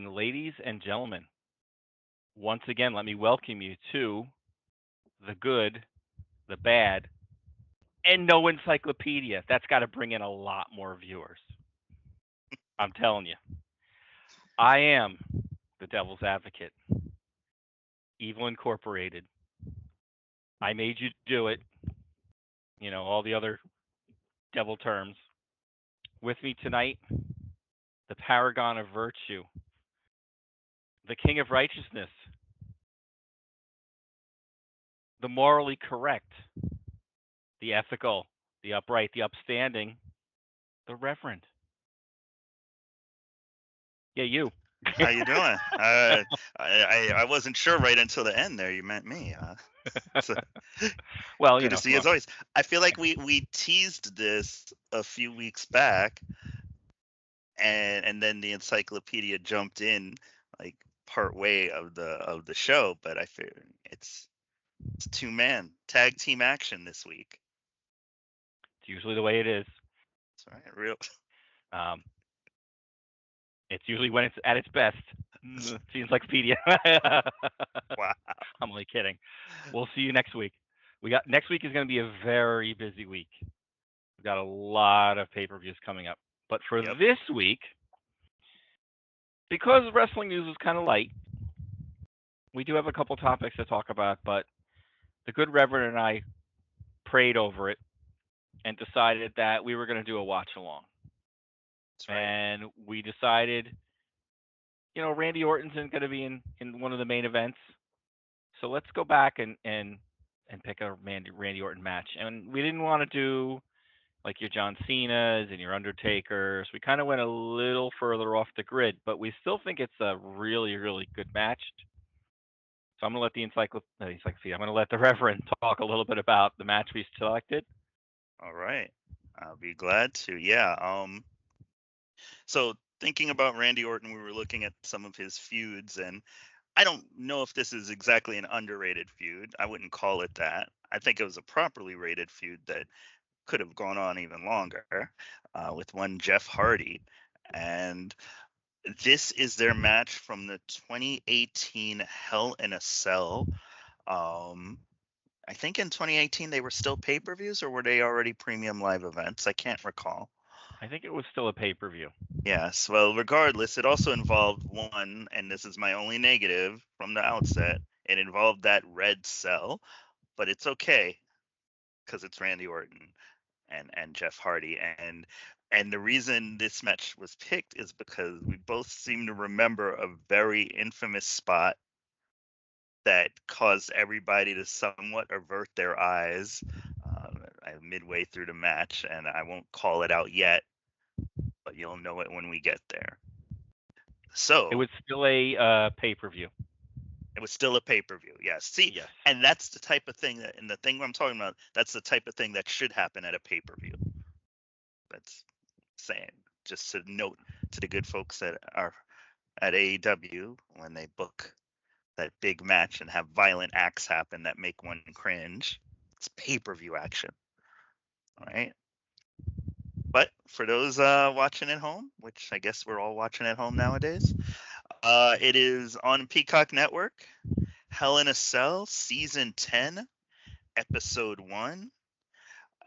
And ladies and gentlemen, once again, let me welcome you to the good, the bad, and no encyclopedia. That's got to bring in a lot more viewers. I'm telling you. I am the devil's advocate, Evil Incorporated. I made you do it. All the other devil terms. With me tonight, the paragon of virtue, the king of righteousness, the morally correct, the ethical, the upright, the upstanding, the Reverend. Yeah, you. How you doing? I wasn't sure right until the end there. You meant me. So Well, good to see you well, as always. I feel like we teased this a few weeks back, and then the encyclopedia jumped in like part way of the show. But I feel it's 2-man tag team action this week. it's usually the way it is. That's right. Real. Um, it's usually when it's at its best. The encyclopedia. Wow. I'm only kidding. We'll see you next week. We got next week is going to be a very busy week. We've got a lot of pay-per-views coming up. But for Yep. this week, because wrestling news is kind of light, we do have a couple topics to talk about. But the good Reverend and I prayed over it and decided that we were going to do a watch along. That's right. And we decided, Randy Orton's going to be in one of the main events. So let's go back and pick a Randy Orton match. And we didn't want to do like your John Cena's and your Undertakers. We kind of went a little further off the grid, but we still think it's a really, really good match. So I'm going to let the encyclopedia, I'm going to let the Reverend talk a little bit about the match we selected. All right. I'll be glad to. Yeah. So thinking about Randy Orton, we were looking at some of his feuds, and I don't know if this is exactly an underrated feud. I wouldn't call it that. I think it was a properly rated feud that could have gone on even longer with one Jeff Hardy. And this is their match from the 2018 Hell in a Cell. I think in 2018 they were still pay-per-views, or were they already premium live events? I can't recall. I think it was still a pay-per-view. Yes, well, regardless, it also involved one, and this is my only negative from the outset. It involved that red cell, but it's okay because it's Randy Orton and Jeff Hardy, and the reason this match was picked is because we both seem to remember a very infamous spot that caused everybody to somewhat avert their eyes midway through the match, and I won't call it out yet, but you'll know it when we get there. It So was still a pay-per-view. it was still a pay-per-view. Yes. See, Yes. and that's the type of thing that, and the thing I'm talking about, that's the type of thing that should happen at a pay-per-view. That's saying, just to note to the good folks that are at AEW when they book that big match and have violent acts happen that make one cringe. It's pay-per-view action. All right. But for those watching at home, which I guess we're all watching at home nowadays, it is on Peacock Network. Hell in a Cell, Season 10, Episode 1.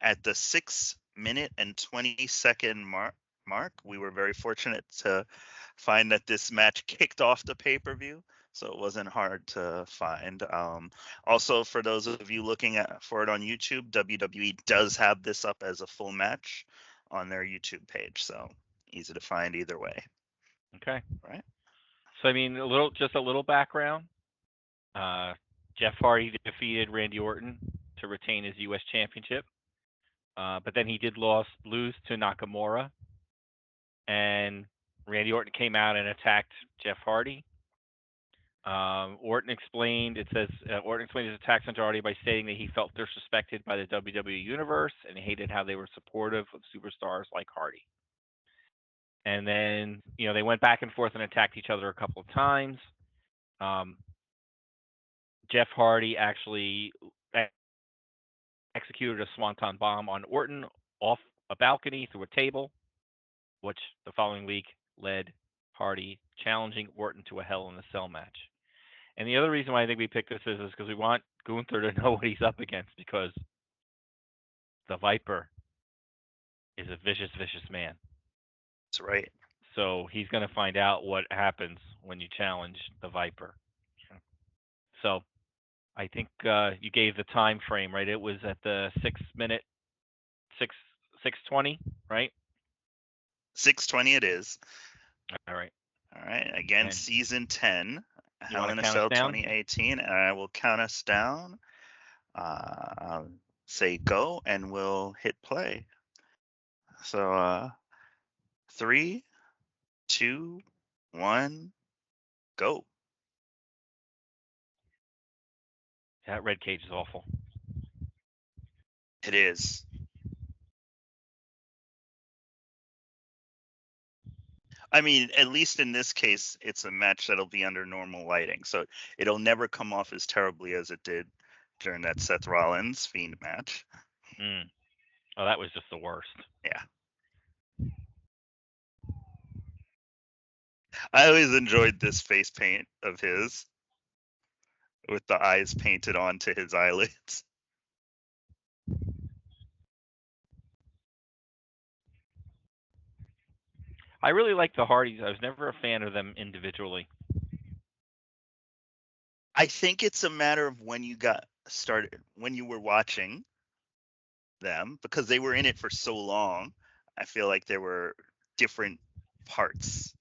At the 6-minute and 20-second mark, we were very fortunate to find that this match kicked off the pay-per-view, so it wasn't hard to find. Also, for those of you looking for it on YouTube, WWE does have this up as a full match on their YouTube page, so easy to find either way. Okay. Right? So I mean, just a little background. Uh, Jeff Hardy defeated Randy Orton to retain his U.S. Championship, but then he did lose to Nakamura, and Randy Orton came out and attacked Jeff Hardy. Orton explained. It says Orton explained his attacks on Hardy by stating that he felt disrespected by the WWE universe and hated how they were supportive of superstars like Hardy. And then they went back and forth and attacked each other a couple of times. Um, Jeff Hardy actually executed a swanton bomb on Orton off a balcony through a table, which the following week led Hardy challenging Orton to a Hell in a Cell match. And the other reason why I think we picked this is because we want Gunther to know what he's up against, because the Viper is a vicious, vicious man. That's right. So he's going to find out what happens when you challenge the Viper. So I think you gave the time frame, right? It was at the 6 minute, 6:20, right? 6:20 it is. All right. All right. Again, And season 10, you Hell want in to a count us Cell down? 2018, and I will count us down. I'll say go, and we'll hit play. So 3, 2, 1, go. That red cage is awful. It is. I mean, at least in this case, it's a match that'll be under normal lighting, so it'll never come off as terribly as it did during that Seth Rollins Fiend match. Oh, that was just the worst. Yeah. I always enjoyed this face paint of his with the eyes painted onto his eyelids. I really like the Hardys. I was never a fan of them individually. I think it's a matter of when you got started, when you were watching them, because they were in it for so long. I feel like there were different parts,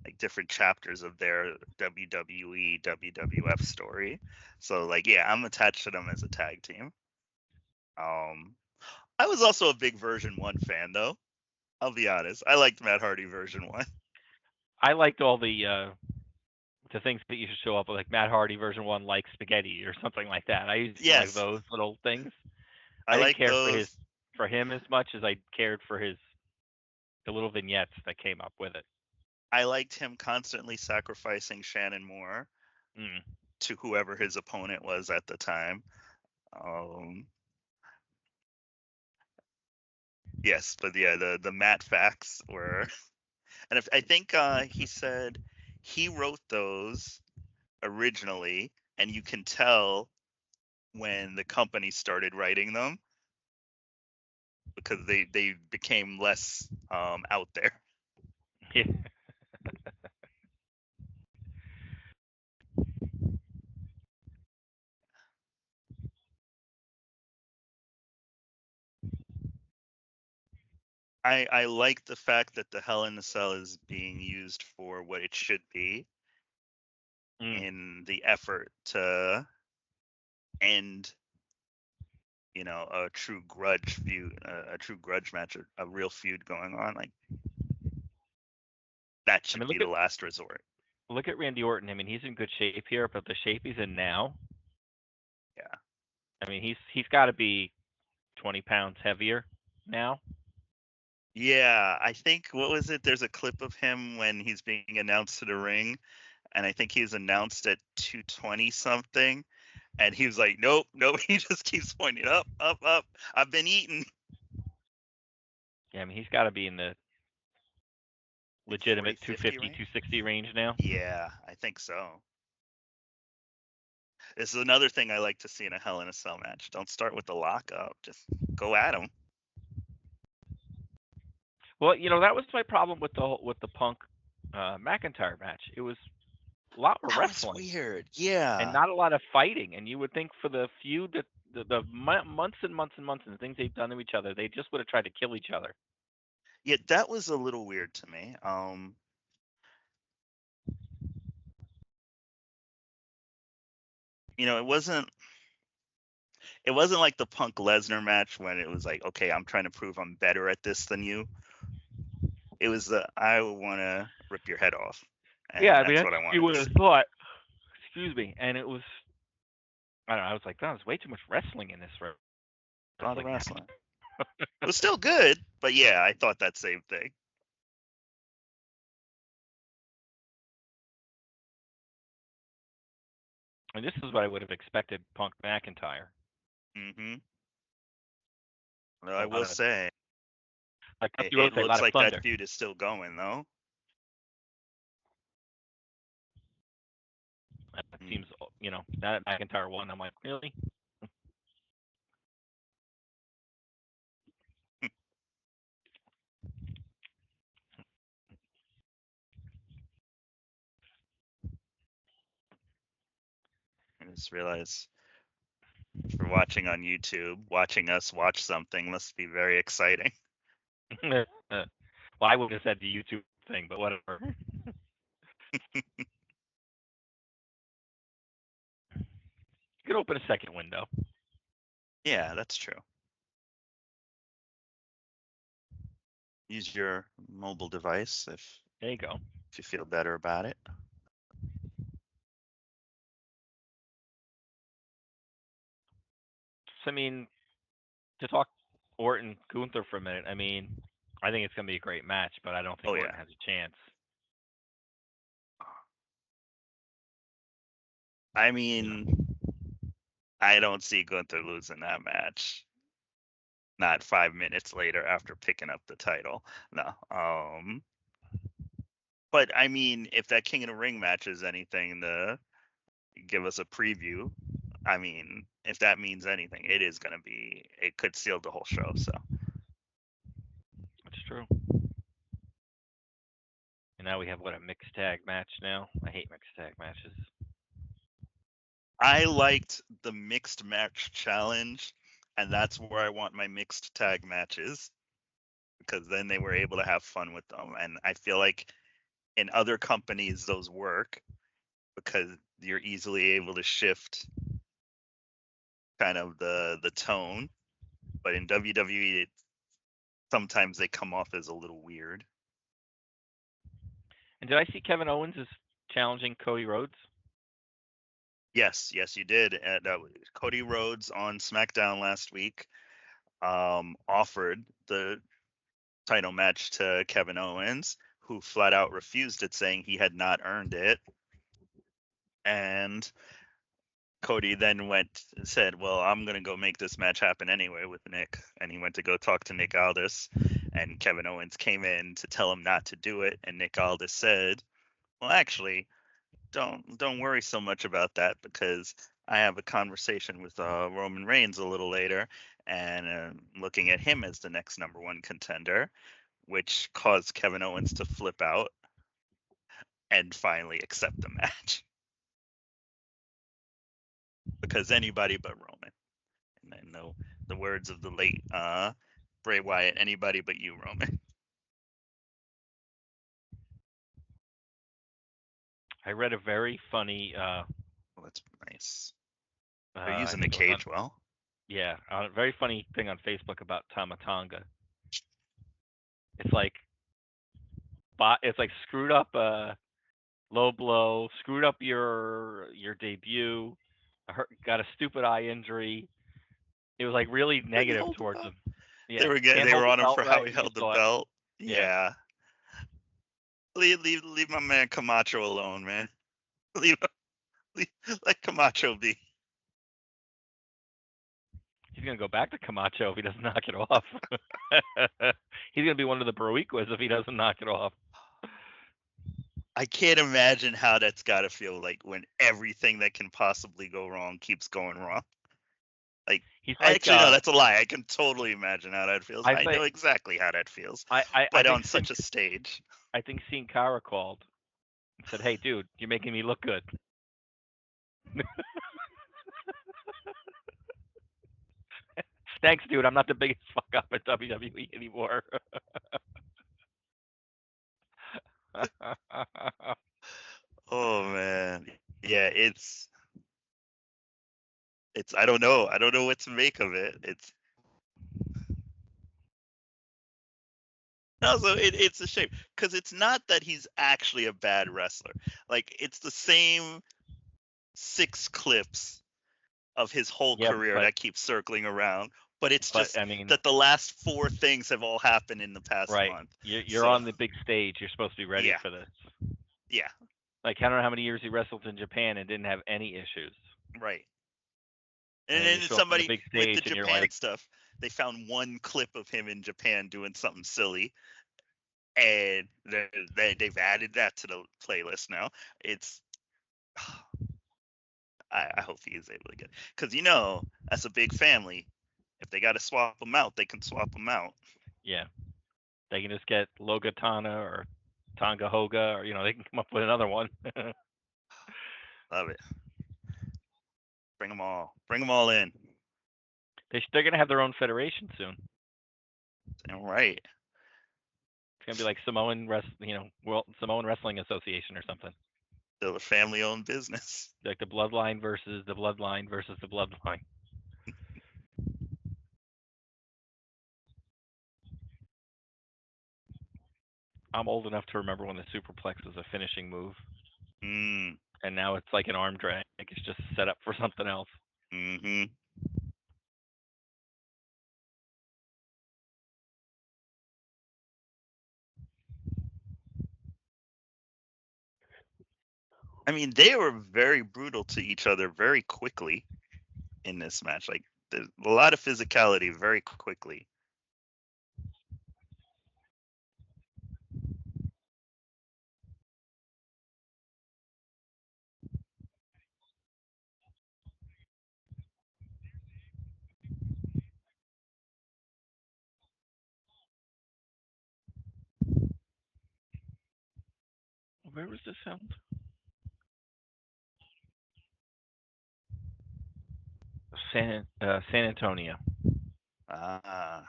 like different chapters of their WWE, WWF story. So like, yeah, I'm attached to them as a tag team. I was also a big version 1 fan though. I'll be honest. I liked Matt Hardy version 1. I liked all the things that used to show up, like Matt Hardy version 1 like spaghetti or something like that. I used to like Yes, those little things. I I didn't like care those. for him as much as I cared for the little vignettes that came up with it. I liked him constantly sacrificing Shannon Moore to whoever his opponent was at the time. Yes, but yeah, the Matt facts were, and I think he said he wrote those originally, and you can tell when the company started writing them because they became less out there. Yeah. I like the fact that the Hell in a Cell is being used for what it should be in the effort to end, a true grudge feud, a true grudge match, a real feud going on. Like that I should mean, be the last resort. look at Randy Orton. I mean, he's in good shape here, but the shape he's in now, Yeah. I mean, he's got to be 20 pounds heavier now. Yeah, I think what was it? There's a clip of him when he's being announced to the ring, and I think he's announced at 220 something, and he was like, "Nope, nope." He just keeps pointing up, up, up. I've been eating. Yeah, I mean, he's got to be in the Like legitimate 50 250, range. 260 range now. Yeah, I think so. This is another thing I like to see in a Hell in a Cell match. Don't start with the lockup. Just go at him. Well, that was my problem with the Punk McIntyre match. It was a lot of That was wrestling weird. and Yeah. not a lot of fighting. And you would think for the feud that the months and months and months and the things they've done to each other, they just would have tried to kill each other. Yeah, that was a little weird to me. it wasn't like the Punk Lesnar match when it was like, okay, I'm trying to prove I'm better at this than you. It was I want to rip your head off, Yeah, and I mean that's that's what I you wanted to would have see. thought. Excuse me, and it was. I don't know. I was like, that was way too much wrestling in this A lot of wrestling match. wrestling. It was still good, but yeah, I thought that same thing. And this is what I would have expected Punk McIntyre. Hmm. A I lot will of, say, like it, you it wrote, say, a lot looks of like that thunder. feud is still going though. seems, now that McIntyre won, I'm like, really? I just realized if you're watching on YouTube, watching us watch something must be very exciting. Well, I would have said the YouTube thing, but whatever. You could open a second window. Yeah, that's true. Use your mobile device if There you go. you feel better about it. So, to talk Orton Gunther for a minute, I think it's going to be a great match, but I don't think Orton has a chance. I don't see Gunther losing that match. Not 5 minutes later after picking up the title. No. But if that King of the Ring match is anything to give us a preview, if that means anything, it could seal the whole show. So That's true. And now we have a mixed tag match now. I hate mixed tag matches. I liked the mixed match challenge, and that's where I want my mixed tag matches, because then they were able to have fun with them. And I feel like in other companies those work because you're easily able to shift kind of the tone. But in WWE, sometimes they come off as a little weird. And did I see Kevin Owens is challenging Cody Rhodes? Yes, you did. Cody Rhodes on SmackDown last week offered the title match to Kevin Owens, who flat out refused it, saying he had not earned it. And Cody then said, well, I'm going to go make this match happen anyway with Nick. And he went to go talk to Nick Aldis. And Kevin Owens came in to tell him not to do it. And Nick Aldis said, well, actually, don't worry so much about that, because I have a conversation with Roman Reigns a little later, and looking at him as the next number one contender, which caused Kevin Owens to flip out and finally accept the match. Because anybody but Roman. And I know the words of the late Bray Wyatt, anybody but you, Roman. I read a very funny. Well, that's nice. They're I using the think it was cage well. Yeah, a very funny thing on Facebook about Tama Tonga. It's like screwed up low blow, screwed up your debut, got a stupid eye injury. It was like really negative towards him. Yeah, They were on him for how he right, held the belt. Yeah. Leave my man Camacho alone, man. Let Camacho be. He's gonna go back to Camacho if he doesn't knock it off. He's gonna be one of the Baroiquas if he doesn't knock it off. I can't imagine how that's gotta feel like when everything that can possibly go wrong keeps going wrong. Actually, no, that's a lie. I can totally imagine how that feels. I know exactly how that feels. But on such a stage. I think Sin Cara called and said, "Hey, dude, you're making me look good." Thanks, dude. I'm not the biggest fuck up at WWE anymore. Oh man, yeah, it's I don't know what to make of it. It's a shame, because it's not that he's actually a bad wrestler. Like, it's the same 6 clips of his whole career that keep circling around. But it's just that the last 4 things have all happened in the past month. You're on the big stage. You're supposed to be ready for this. Yeah. Like, I don't know how many years he wrestled in Japan and didn't have any issues. Right. And then somebody with the Japan stuff, they found one clip of him in Japan doing something silly, and they've added that to the playlist now. I hope he is able to get, because that's a big family. If they got to swap them out, they can swap them out. Yeah, they can just get Logatana or Tonga Hoga, or they can come up with another one. Love it. Bring them all. Bring them all in. They're gonna have their own federation soon. All right. It's gonna be like Samoan Samoan Wrestling Association or something. Still a family-owned business. Like the Bloodline versus the Bloodline versus the Bloodline. I'm old enough to remember when the superplex was a finishing move, Mm. and now it's like an arm drag. It's just set up for something else. Mm-hmm. I mean, they were very brutal to each other very quickly in this match. Like, there's a lot of physicality very quickly. Where was this filmed? San Antonio, Ah.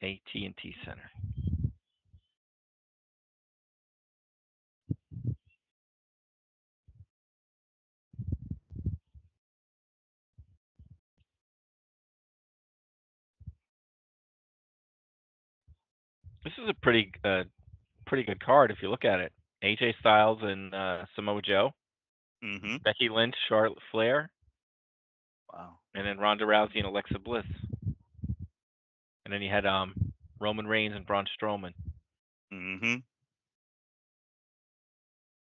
AT&T Center. This is a pretty good card if you look at it. AJ Styles and Samoa Joe, Mm-hmm. Becky Lynch, Charlotte Flair, Wow. and then Ronda Rousey and Alexa Bliss. And then you had Roman Reigns and Braun Strowman. Mm-hmm.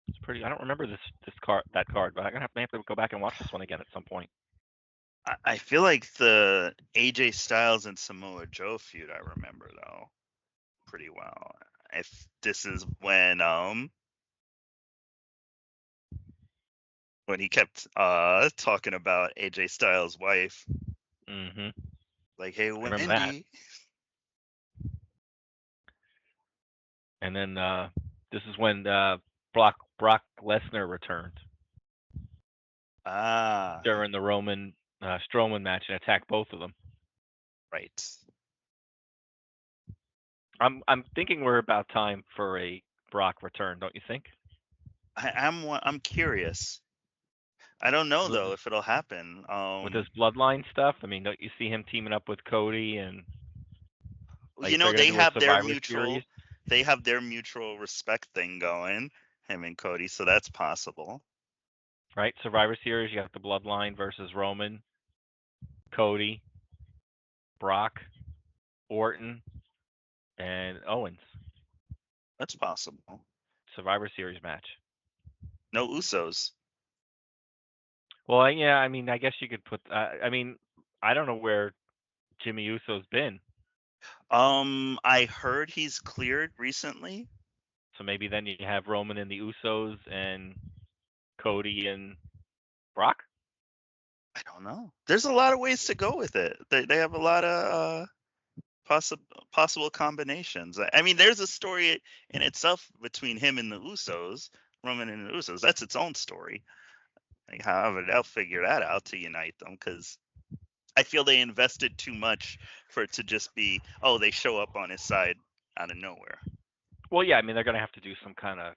It's pretty. I don't remember that card, but I'm gonna have to go back and watch this one again at some point. I feel like the AJ Styles and Samoa Joe feud I remember though pretty well. If this is when he kept talking about AJ Styles' wife, Mm-hmm. like, "Hey, I remember that. Wendy." And then this is when Brock Lesnar returned Ah, during the Roman Strowman match and attacked both of them. right. I'm thinking we're about time for a Brock return, don't you think? I'm curious. I don't know though if it'll happen. With this bloodline stuff, I mean, don't you see him teaming up with Cody and like they're gonna they do a have their Survivor Series, mutual respect thing going, him and Cody, so that's possible. right? Survivor Series, you got the bloodline versus Roman, Cody, Brock, Orton, and Owens. That's possible. Survivor Series match. No Usos. Well, yeah, I mean, I guess you could put. I mean, I don't know where Jimmy Uso's been, I heard he's cleared recently. so maybe then you have Roman and the Usos and Cody and Brock. I don't know. There's a lot of ways to go with it. They have a lot of possible combinations. I mean, there's a story in itself between him and the Usos, Roman and the Usos. That's its own story. Like, however, they'll figure that out to unite them, because I feel they invested too much for it to just be, oh, they show up on his side out of nowhere. Well, yeah, I mean, they're gonna have to do some kind of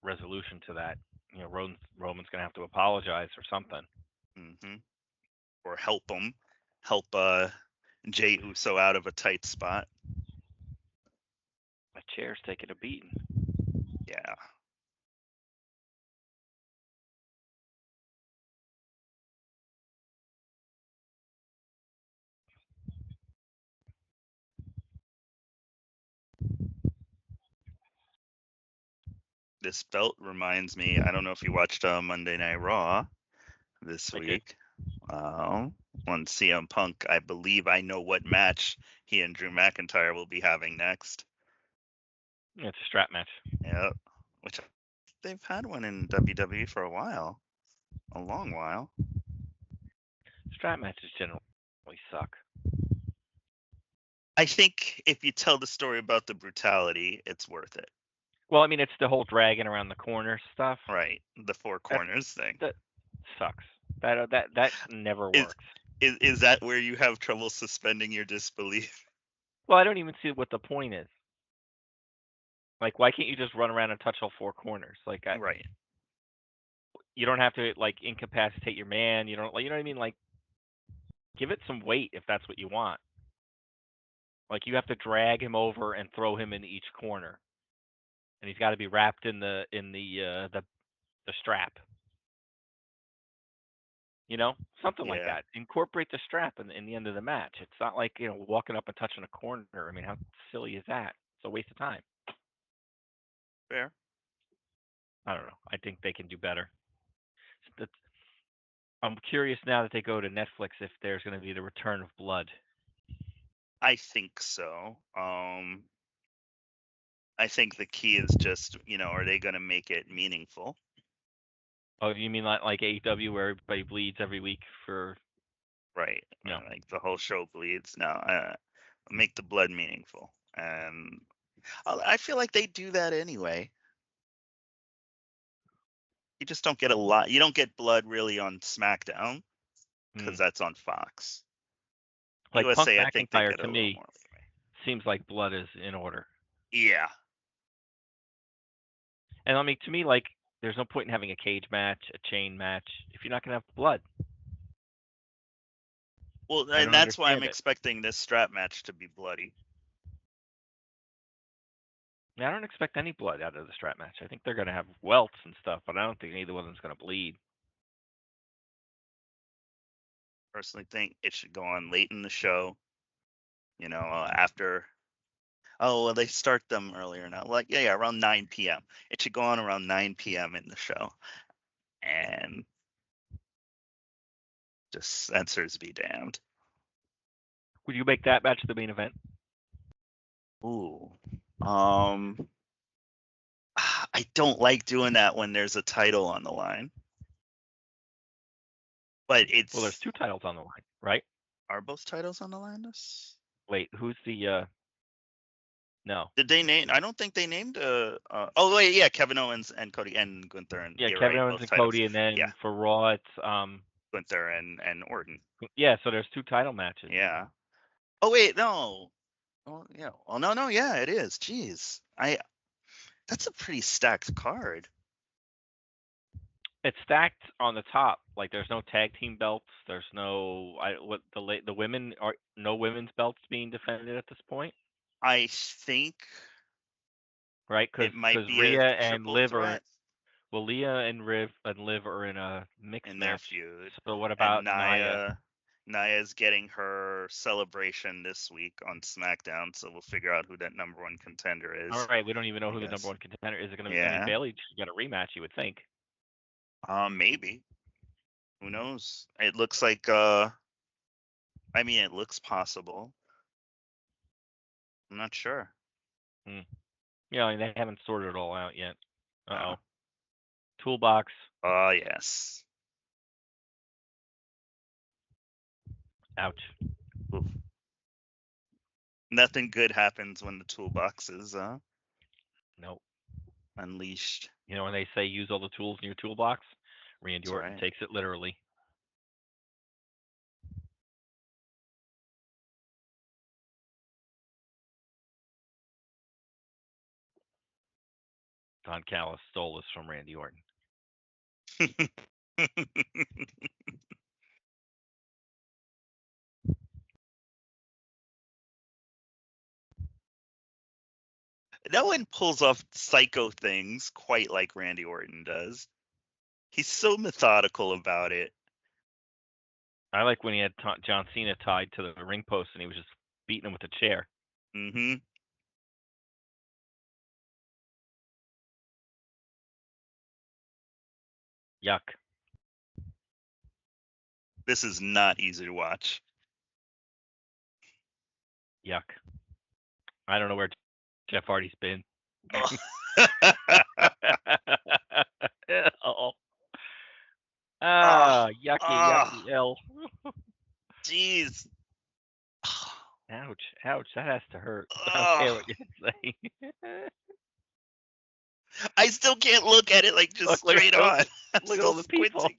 resolution to that. Roman's gonna have to apologize or something. Mm-hmm. Or help Jey Uso out of a tight spot. My chair's taking a beating. Yeah. This belt reminds me, I don't know if you watched Monday Night Raw this week. On CM Punk, I believe I know what match he and Drew McIntyre will be having next. Yeah, it's a strap match. Yeah. Which they've had one in WWE for a while. A long while. Strap matches generally suck. I think if you tell the story about the brutality, it's worth it. Well, I mean, it's the whole dragging around the corner stuff. Right. The four corners thing. That sucks. That never Is- works. Is that where you have trouble suspending your disbelief? Well, I don't even see what the point is. Like, why can't you just run around and touch all four corners? Like, Right. you don't have to like incapacitate your man. You don't, like, you know what I mean? Like, give it some weight if that's what you want. Like, you have to drag him over and throw him in each corner, and he's got to be wrapped in the strap. You know, something like Yeah. that. Incorporate the strap in the end of the match. It's not like, you know, walking up and touching a corner. I mean, how silly is that? It's a waste of time. Fair. I don't know. I think they can do better. I'm curious now that they go to Netflix if there's going to be the return of blood. I think so. I think the key is just, are they going to make it meaningful? Oh, you mean like AEW where everybody bleeds every week for? Right. No. Like the whole show bleeds. No, make the blood meaningful. And I feel like they do that anyway. You just don't get a lot. You don't get blood really on SmackDown because that's on Fox. Like USA, Punk I think they McIntyre get a to little me more leeway. seems like blood is in order. Yeah. And I mean, to me, like, there's no point in having a cage match, a chain match, if you're not going to have blood. Well, I and don't that's why I'm understand it. expecting this strap match to be bloody. I don't expect any blood out of the strap match. I think they're going to have welts and stuff, but I don't think either one of them's going to bleed. Personally think it should go on late in the show, after. Oh, well, they start them earlier now. Like, yeah, around 9 p.m. It should go on around 9 p.m. in the show. And just censors be damned. Would you make that match the main event? Ooh. I don't like doing that when there's a title on the line. But it's. Well, there's two titles on the line, right? Are both titles on the line? Wait, who's the? No. Did they name? I don't think they named. Oh wait, yeah, Kevin Owens and Cody and Gunther and. Yeah, You're Kevin right, Owens both and titles. Cody, and then Yeah. for Raw it's Gunther and Orton. Yeah, so there's two title matches. Yeah. Oh wait, no. Oh yeah. Oh no, yeah, it is. Jeez, that's a pretty stacked card. It's stacked on the top. Like there's no tag team belts. There's no the women are no women's belts being defended at this point. I think. Right, because Rhea and Liv are. Well, Leah and Liv are in a mixed in match. Their feud. So what about Nia? Nia's getting her celebration this week on SmackDown, so we'll figure out who that number one contender is. All right, we don't even know who the number one contender is. It going to be? I mean, Bayley got a rematch, you would think. Maybe. Who knows? It looks like. It looks possible. I'm not sure. Yeah, I mean, they haven't sorted it all out yet. Uh-oh. Toolbox. Oh, yes. Ouch. Oof. Nothing good happens when the toolbox is nope. unleashed. You know when they say use all the tools in your toolbox? Randy Orton takes it literally. Don Callis stole this from Randy Orton. No one pulls off psycho things quite like Randy Orton does. He's so methodical about it. I like when he had John Cena tied to the ring post and he was just beating him with a chair. Mm-hmm. Yuck. This is not easy to watch. Yuck. I don't know where Jeff Hardy's been. yucky L. Jeez. Ouch, ouch, that has to hurt. I don't care what you're saying. I still can't look at it like just Look straight on. I'm at still all the people. squinting.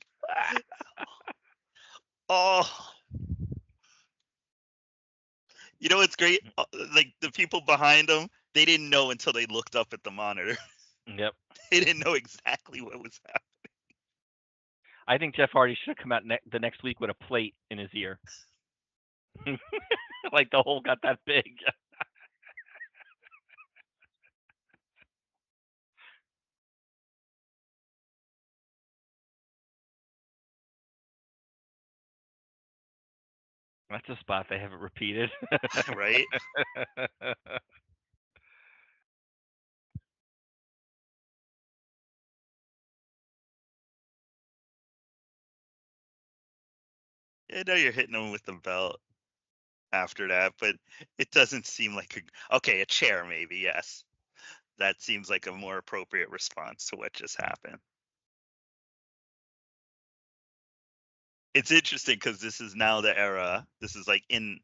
Oh. You know what's great? Like the people behind them, they didn't know until they looked up at the monitor. Yep. They didn't know exactly what was happening. I think Jeff Hardy should have come out the next week with a plate in his ear. Like the hole got that big. That's a spot they haven't repeated. Right? I know you're hitting them with the belt after that, but it doesn't seem like a chair maybe, yes. That seems like a more appropriate response to what just happened. It's interesting because this is now the era. This is like in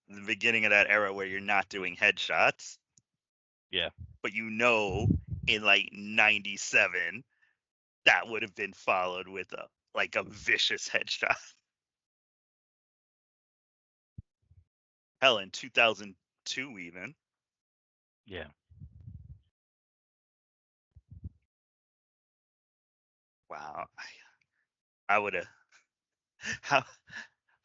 the beginning of that era where you're not doing headshots. Yeah. But in like 97, that would have been followed with a vicious headshot. Hell, in 2002 even. Yeah. Wow. I would have.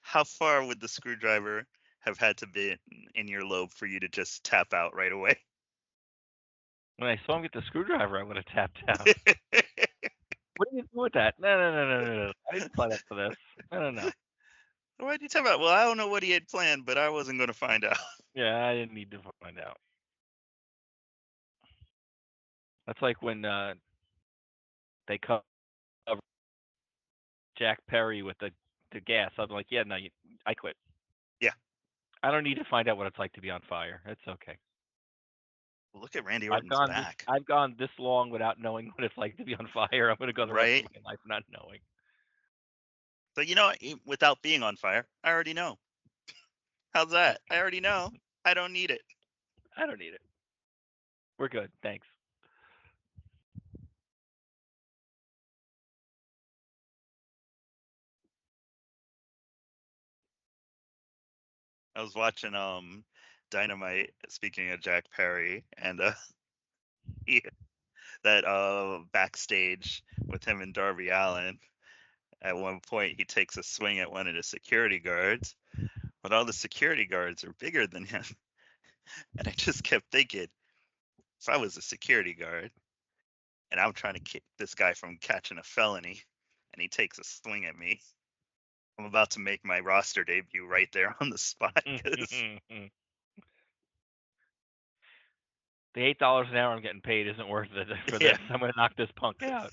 How far would the screwdriver have had to be in your lobe for you to just tap out right away? When I saw him get the screwdriver, I would have tapped out. What do you do with that? No. I didn't sign up for this. No. Why'd you tap out? Well, I don't know what he had planned, but I wasn't going to find out. Yeah, I didn't need to find out. That's like when they cover Jack Perry with the gas. I'm like, yeah, no, I quit. Yeah. I don't need to find out what it's like to be on fire. It's okay. Well, look at Randy Orton's back. I've gone this long without knowing what it's like to be on fire. I'm going to go the rest of my life not knowing. So, without being on fire, I already know. How's that? I already know. I don't need it. I don't need it. We're good. Thanks. I was watching Dynamite, speaking of Jack Perry, and that backstage with him and Darby Allin. At one point, he takes a swing at one of the security guards, but all the security guards are bigger than him. And I just kept thinking, if I was a security guard and I'm trying to keep this guy from catching a felony and he takes a swing at me, I'm about to make my roster debut right there on the spot. The $8 an hour I'm getting paid isn't worth it for this. I'm going to knock this punk out.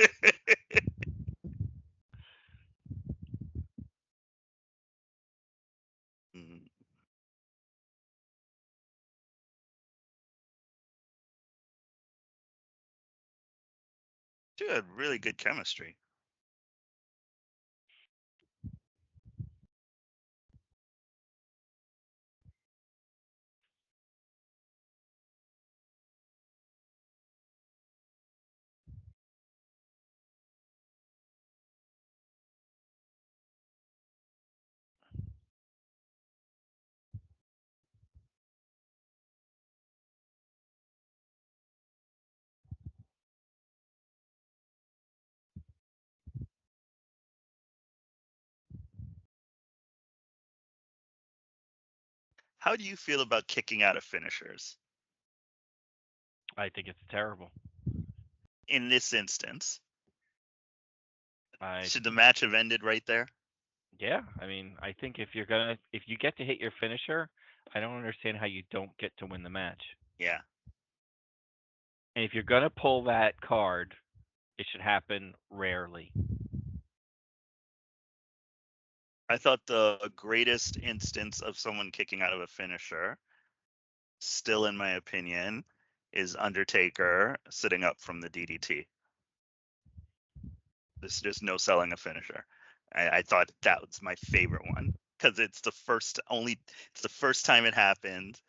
Two had really good chemistry. How do you feel about kicking out of finishers? I think it's terrible. In this instance, should the match have ended right there? Yeah, I mean, I think if you get to hit your finisher, I don't understand how you don't get to win the match. Yeah. And if you're gonna pull that card, it should happen rarely. I thought the greatest instance of someone kicking out of a finisher, still in my opinion, is Undertaker sitting up from the DDT. There's just no selling a finisher. I thought that was my favorite one because it's the first time it happened.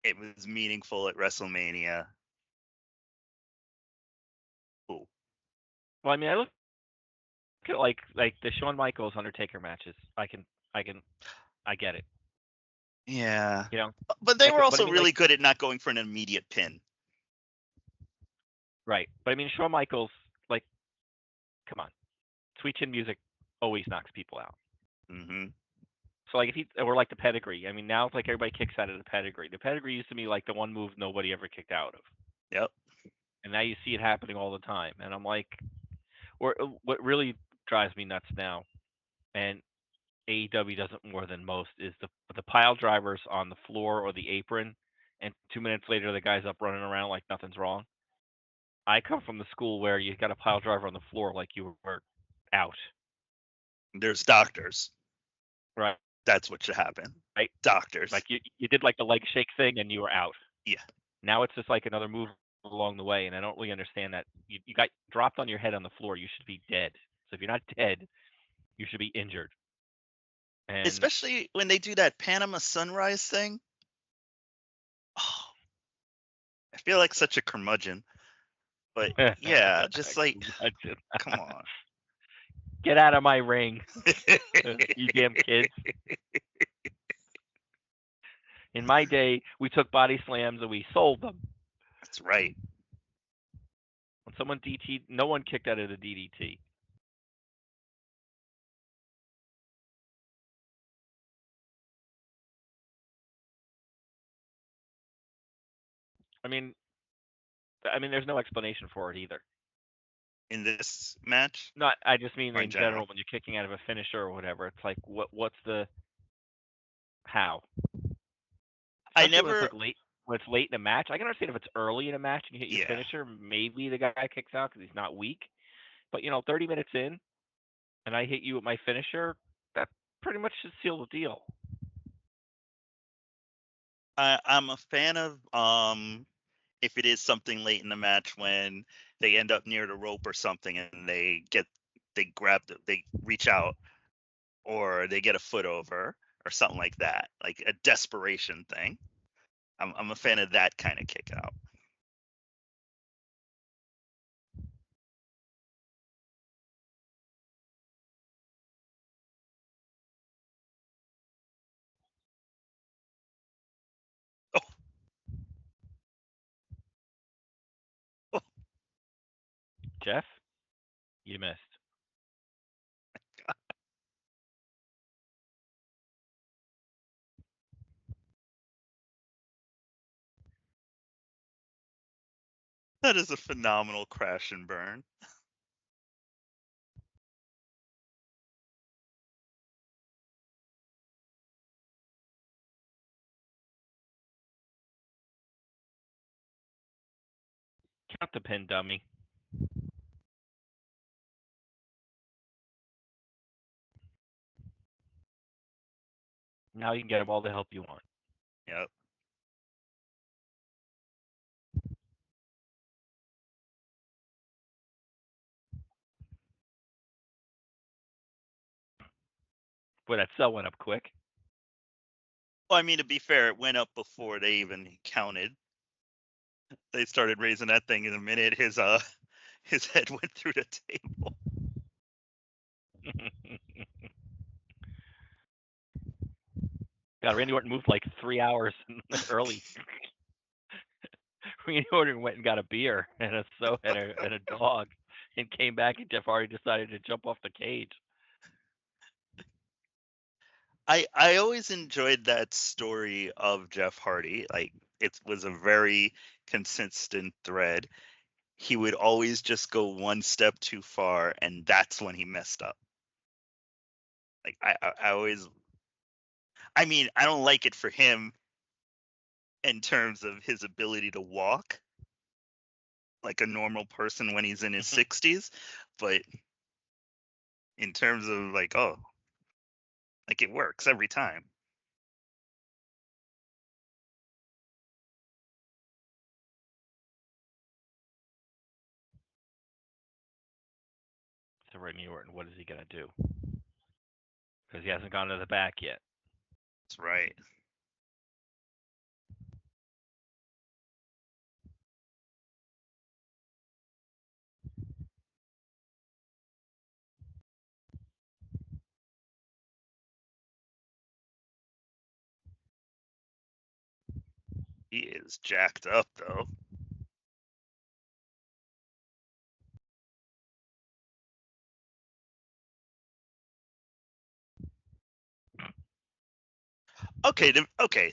It was meaningful at WrestleMania. Cool. Well, I mean, I look at like the Shawn Michaels Undertaker matches. I get it. Yeah. You know, But they were but I also mean, really like, good at not going for an immediate pin. right. But I mean, Shawn Michaels, like, come on, Sweet Chin Music always knocks people out. Mm-hmm. So like, or like the pedigree. I mean, now it's like everybody kicks out of the pedigree. The pedigree used to be like the one move nobody ever kicked out of, Yep. and now you see it happening all the time. And I'm like, or what really drives me nuts now, and AEW does it more than most, is the pile drivers on the floor or the apron, and 2 minutes later the guy's up running around like nothing's wrong. I come from the school where you got a pile driver on the floor like you were out. There's doctors. Right. That's what should happen. Right. Doctors. Like you did like the leg shake thing and you were out. Yeah. Now it's just like another move along the way, and I don't really understand that. You got dropped on your head on the floor. You should be dead. So if you're not dead, you should be injured. And especially when they do that Panama Sunrise thing. Oh, I feel like such a curmudgeon. But yeah, just like, come on. Get out of my ring, you damn kids. In my day, we took body slams and we sold them. That's right. When someone DT'd, no one kicked out of the DDT. I mean, there's no explanation for it either. In this match? Not, I just mean Or in general when you're kicking out of a finisher or whatever. It's like, what's the how? Especially when it's late in a match. I can understand if it's early in a match and you hit your finisher, maybe the guy kicks out because he's not weak. But 30 minutes in, and I hit you with my finisher, that pretty much should seal the deal. I'm a fan of if it is something late in the match when they end up near the rope or something and they reach out or they get a foot over or something like that, like a desperation thing. I'm a fan of that kind of kick out. Oh. Jeff, you missed. That is a phenomenal crash and burn. Count the pin, dummy. Now you can get him all the help you want. Yep. Boy, that cell went up quick. Well, I mean, to be fair, it went up before they even counted. They started raising that thing in a minute. His head went through the table. God, Randy Orton moved like 3 hours early. Randy Orton went and got a beer and a dog, and came back, and Jeff Hardy decided to jump off the cage. I always enjoyed that story of Jeff Hardy. Like, it was a very consistent thread. He would always just go one step too far, and that's when he messed up. Like, I always, I mean, I don't like it for him in terms of his ability to walk like a normal person when he's in his 60s, but in terms of like, oh, like, it works every time. to Randy Orton. What is he gonna do? Because he hasn't gone to the back yet. That's right. He is jacked up, though. Okay,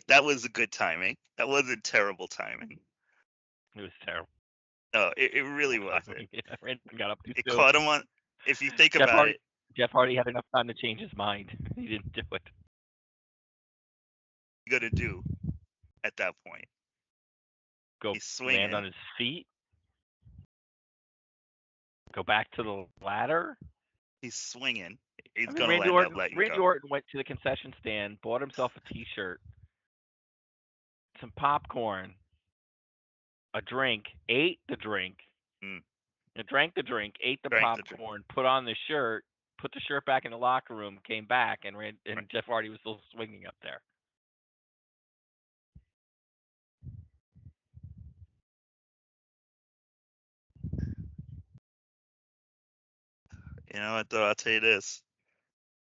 that was a good timing. That wasn't terrible timing. It was terrible. No, it really wasn't. Randy got up too It soon. caught him on. If you think Jeff about Hardy, it, Jeff Hardy had enough time to change his mind. He didn't do it. you got to do at that point. Go He's swinging. land on his feet. Go back to the ladder. He's swinging. He's I mean, gonna Randy land Orton, up letting Randy go. Orton went to the concession stand, bought himself a T-shirt, some popcorn, a drink, ate the drink, drank the drink, ate the popcorn, put on the shirt, put the shirt back in the locker room, came back, and Jeff Hardy was still swinging up there. You know what, though? I'll tell you this.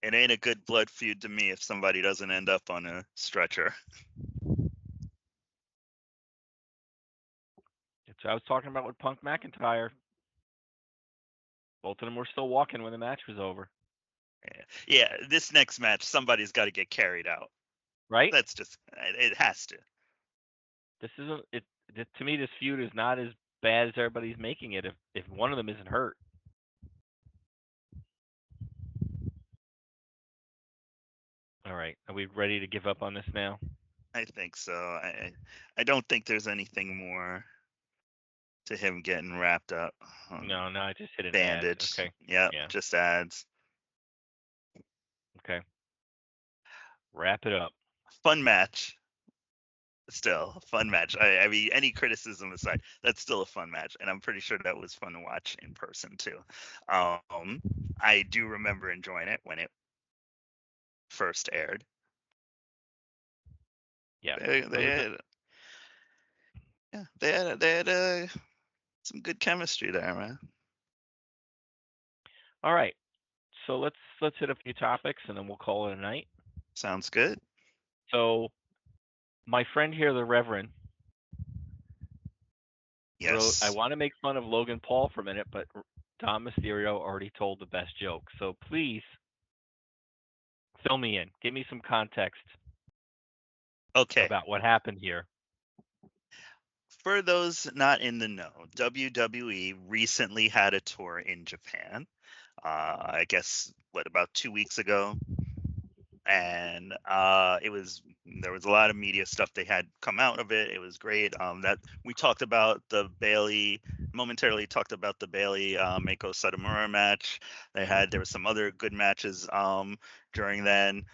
It ain't a good blood feud to me if somebody doesn't end up on a stretcher. That's what I was talking about with Punk McIntyre. Both of them were still walking when the match was over. Yeah, this next match, somebody's got to get carried out. Right? That's just, it has to. This isn't it. To me, this feud is not as bad as everybody's making it. If one of them isn't hurt. All right, are we ready to give up on this now? I think so. I don't think there's anything more to him getting wrapped up. No, I just hit an bandage. Ad. Okay. Yep, yeah, just ads. Okay. Wrap it up. Fun match. Still a fun match. I mean, any criticism aside, that's still a fun match, and I'm pretty sure that was fun to watch in person too. I do remember enjoying it when it first aired. Yeah, they had some good chemistry there, man. All right, so let's hit a few topics and then we'll call it a night. Sounds good. So, my friend here, the Reverend, yes, wrote, I want to make fun of Logan Paul for a minute, but Dom Mysterio already told the best joke. So please fill me in. Give me some context. Okay. About what happened here. For those not in the know, WWE recently had a tour in Japan. I guess about 2 weeks ago, and there was a lot of media stuff they had come out of it. It was great. That we talked about momentarily talked about the Bailey Meiko Satomura match. There were some other good matches during then,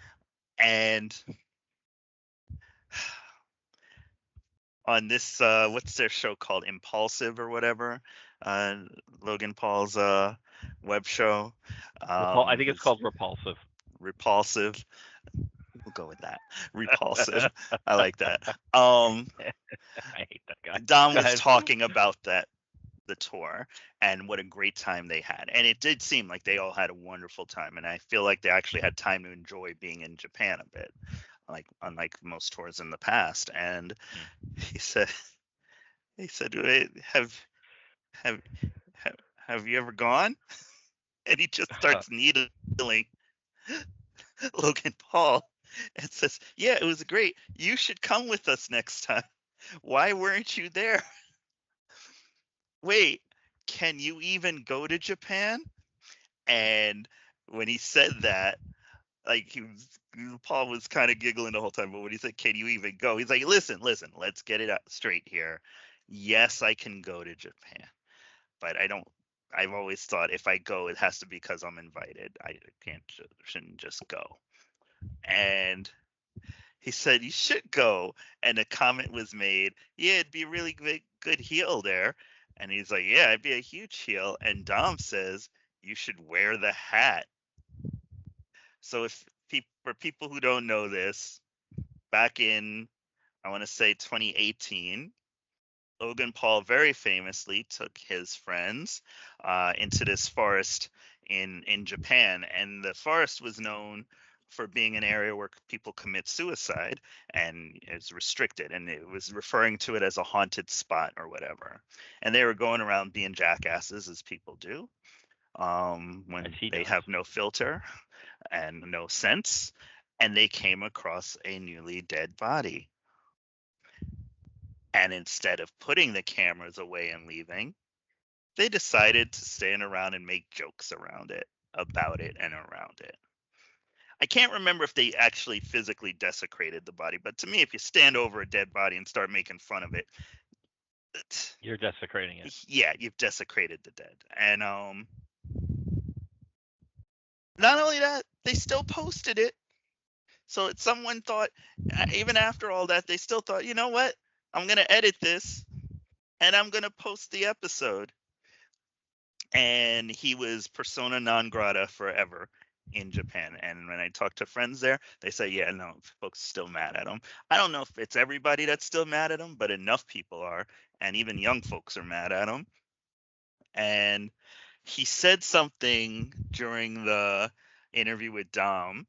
and on this what's their show called, Impulsive or whatever, Logan Paul's web show. I think it's called Repulsive. We'll go with that. Repulsive. I like that. I hate that guy. Dom was talking about the tour and what a great time they had, and it did seem like they all had a wonderful time, and I feel like they actually had time to enjoy being in Japan a bit, unlike most tours in the past. And he said, "Wait, have you ever gone?" And he just starts needling Logan Paul and says, "Yeah, it was great. You should come with us next time. Why weren't you there? Wait, can you even go to Japan?" And when he said that, like, Paul was kind of giggling the whole time, but when he said, "Can you even go?" He's like, listen, let's get it out straight here. Yes, I can go to Japan, but I've always thought if I go, it has to be because I'm invited. I shouldn't just go. And he said, "You should go." And a comment was made, "Yeah, it'd be a really good heel there." And he's like, "Yeah, I'd be a huge heel." And Dom says, you should wear the hat. So for people who don't know this, back in, I want to say 2018, Logan Paul very famously took his friends into this forest in Japan, and the forest was known for being an area where people commit suicide, and it's restricted, and it was referring to it as a haunted spot or whatever. And they were going around being jackasses, as people do, when As he they does. have no filter and no sense, and they came across a newly dead body. And instead of putting the cameras away and leaving, they decided to stand around and make jokes around it, about it, and around it. I can't remember if they actually physically desecrated the body, but to me, if you stand over a dead body and start making fun of it, You're desecrating it. yeah, you've desecrated the dead. And not only that, they still posted it. So someone thought, even after all that, they still thought, you know what? I'm going to edit this and I'm going to post the episode. And he was persona non grata forever in Japan. And when I talk to friends there, they say, yeah, no, folks are still mad at him. I don't know if it's everybody that's still mad at him, but enough people are. And even young folks are mad at him. And he said something during the interview with Dom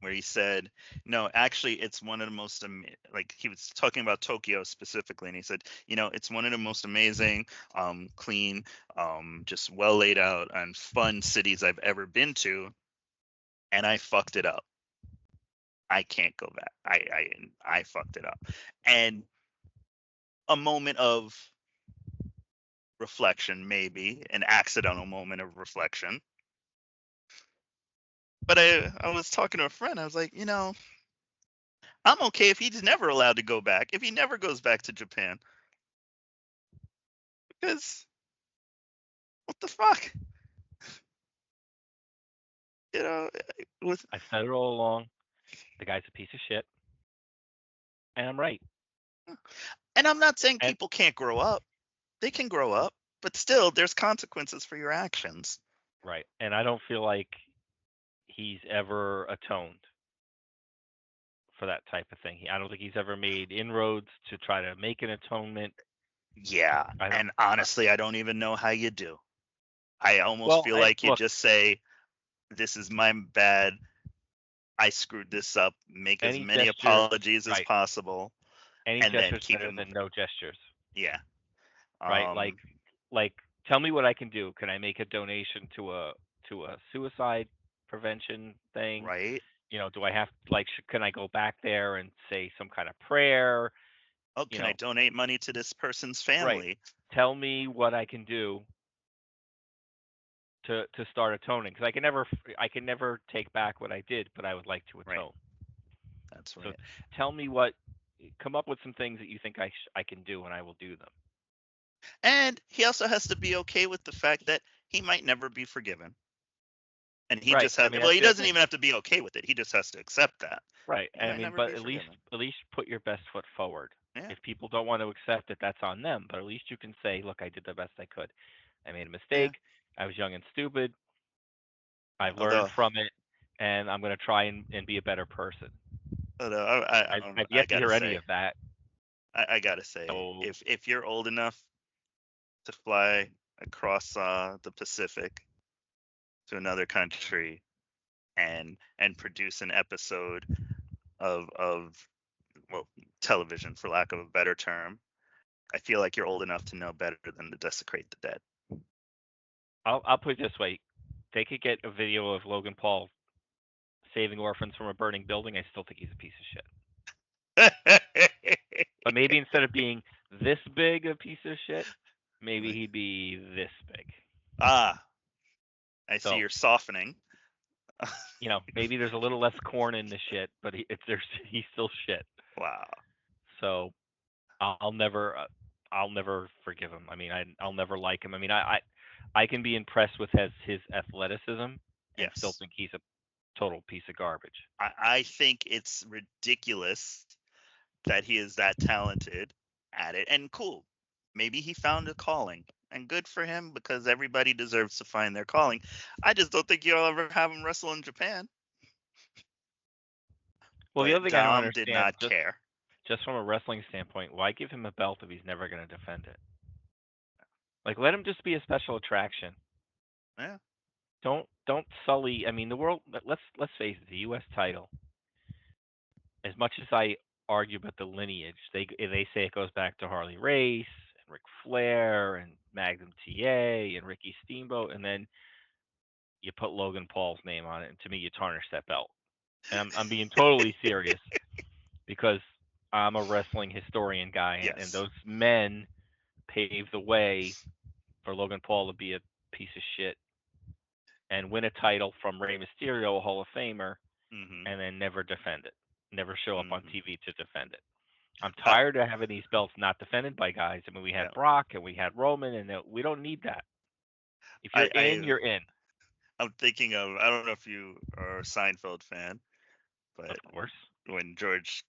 where he said, no, actually, it's one of the most, like, he was talking about Tokyo specifically, and he said, it's one of the most amazing, clean, just well laid out and fun cities I've ever been to, and I fucked it up. I can't go back. I fucked it up. And a moment of reflection, maybe an accidental moment of reflection. But I was talking to a friend. I was like, I'm okay if he's never allowed to go back, if he never goes back to Japan. Because what the fuck? With I said it all along. The guy's a piece of shit, and I'm right. and I'm not saying And people can't grow up. They can grow up, but still there's consequences for your actions. right. And I don't feel like he's ever atoned for that type of thing. I don't think he's ever made inroads to try to make an atonement. Yeah, I don't. and honestly, I don't even know how you do. I almost Well, feel like you look, just say, this is my bad. I screwed this up. Make as any many gesture, apologies as right? possible, Any and then gesture is keep better it than moving. no gestures, Yeah. right? Like, tell me what I can do. Can I make a donation to a suicide prevention thing? Right. Do I have can I go back there and say some kind of prayer? Oh, You can I know, donate money to this person's right? family? Tell me what I can do to start atoning, because I can never take back what I did, but I would like to Right. atone. That's So right. tell me come up with some things that you think I can do, and I will do them. And he also has to be okay with the fact that he might never be forgiven. And he Right. just I has, mean, well, that's he the other doesn't thing. even have to be okay with it. He just has to accept that. Right. He And I might mean, never but be forgiven. at least put your best foot forward. Yeah. If people don't want to accept it, that's on them. But at least you can say, look, I did the best I could. I made a Yeah. mistake. I was young and stupid. I've learned Although, from it, and I'm going to try and be a better person. I've I yet to gotta hear any say, of that. I gotta say, So if you're old enough to fly across the Pacific to another country and produce an episode of well, television, for lack of a better term, I feel like you're old enough to know better than to desecrate the dead. I'll put it this way: they could get a video of Logan Paul saving orphans from a burning building. I still think he's a piece of shit. But maybe instead of being this big a piece of shit, maybe he'd be this big. Ah, I see So you're softening. maybe there's a little less corn in the shit, but he's still shit. Wow. So I'll never forgive him. I mean, I'll never like him. I mean, I can be impressed with his athleticism and still Yes. think he's a total piece of garbage. I think it's ridiculous that he is that talented at it. And cool. Maybe he found a calling. and good for him because everybody deserves to find their calling. I just don't think you'll ever have him wrestle in Japan. Well, the But other thing I don't Dom did understand, not care. just from a wrestling standpoint, why give him a belt if he's never going to defend it? Like, let him just be a special attraction. Yeah. Don't sully. I mean, the world. Let's face it. The U.S. title. As much as I argue about the lineage, they say it goes back to Harley Race and Ric Flair and Magnum TA and Ricky Steamboat, and then you put Logan Paul's name on it, and to me, you tarnish that belt. And I'm being totally serious because I'm a wrestling historian guy, and Yes. those men paved the way for Logan Paul to be a piece of shit and win a title from Rey Mysterio, a Hall of Famer, Hmm. and then never defend it, never show up on Hmm. TV to defend it. I'm Uh, tired of having these belts not defended by guys. I mean, we yeah. had Brock and we had Roman, and we don't need that. If you're I, in, I you're in. I'm thinking of, I don't know if you are a Seinfeld fan, Of but course. when George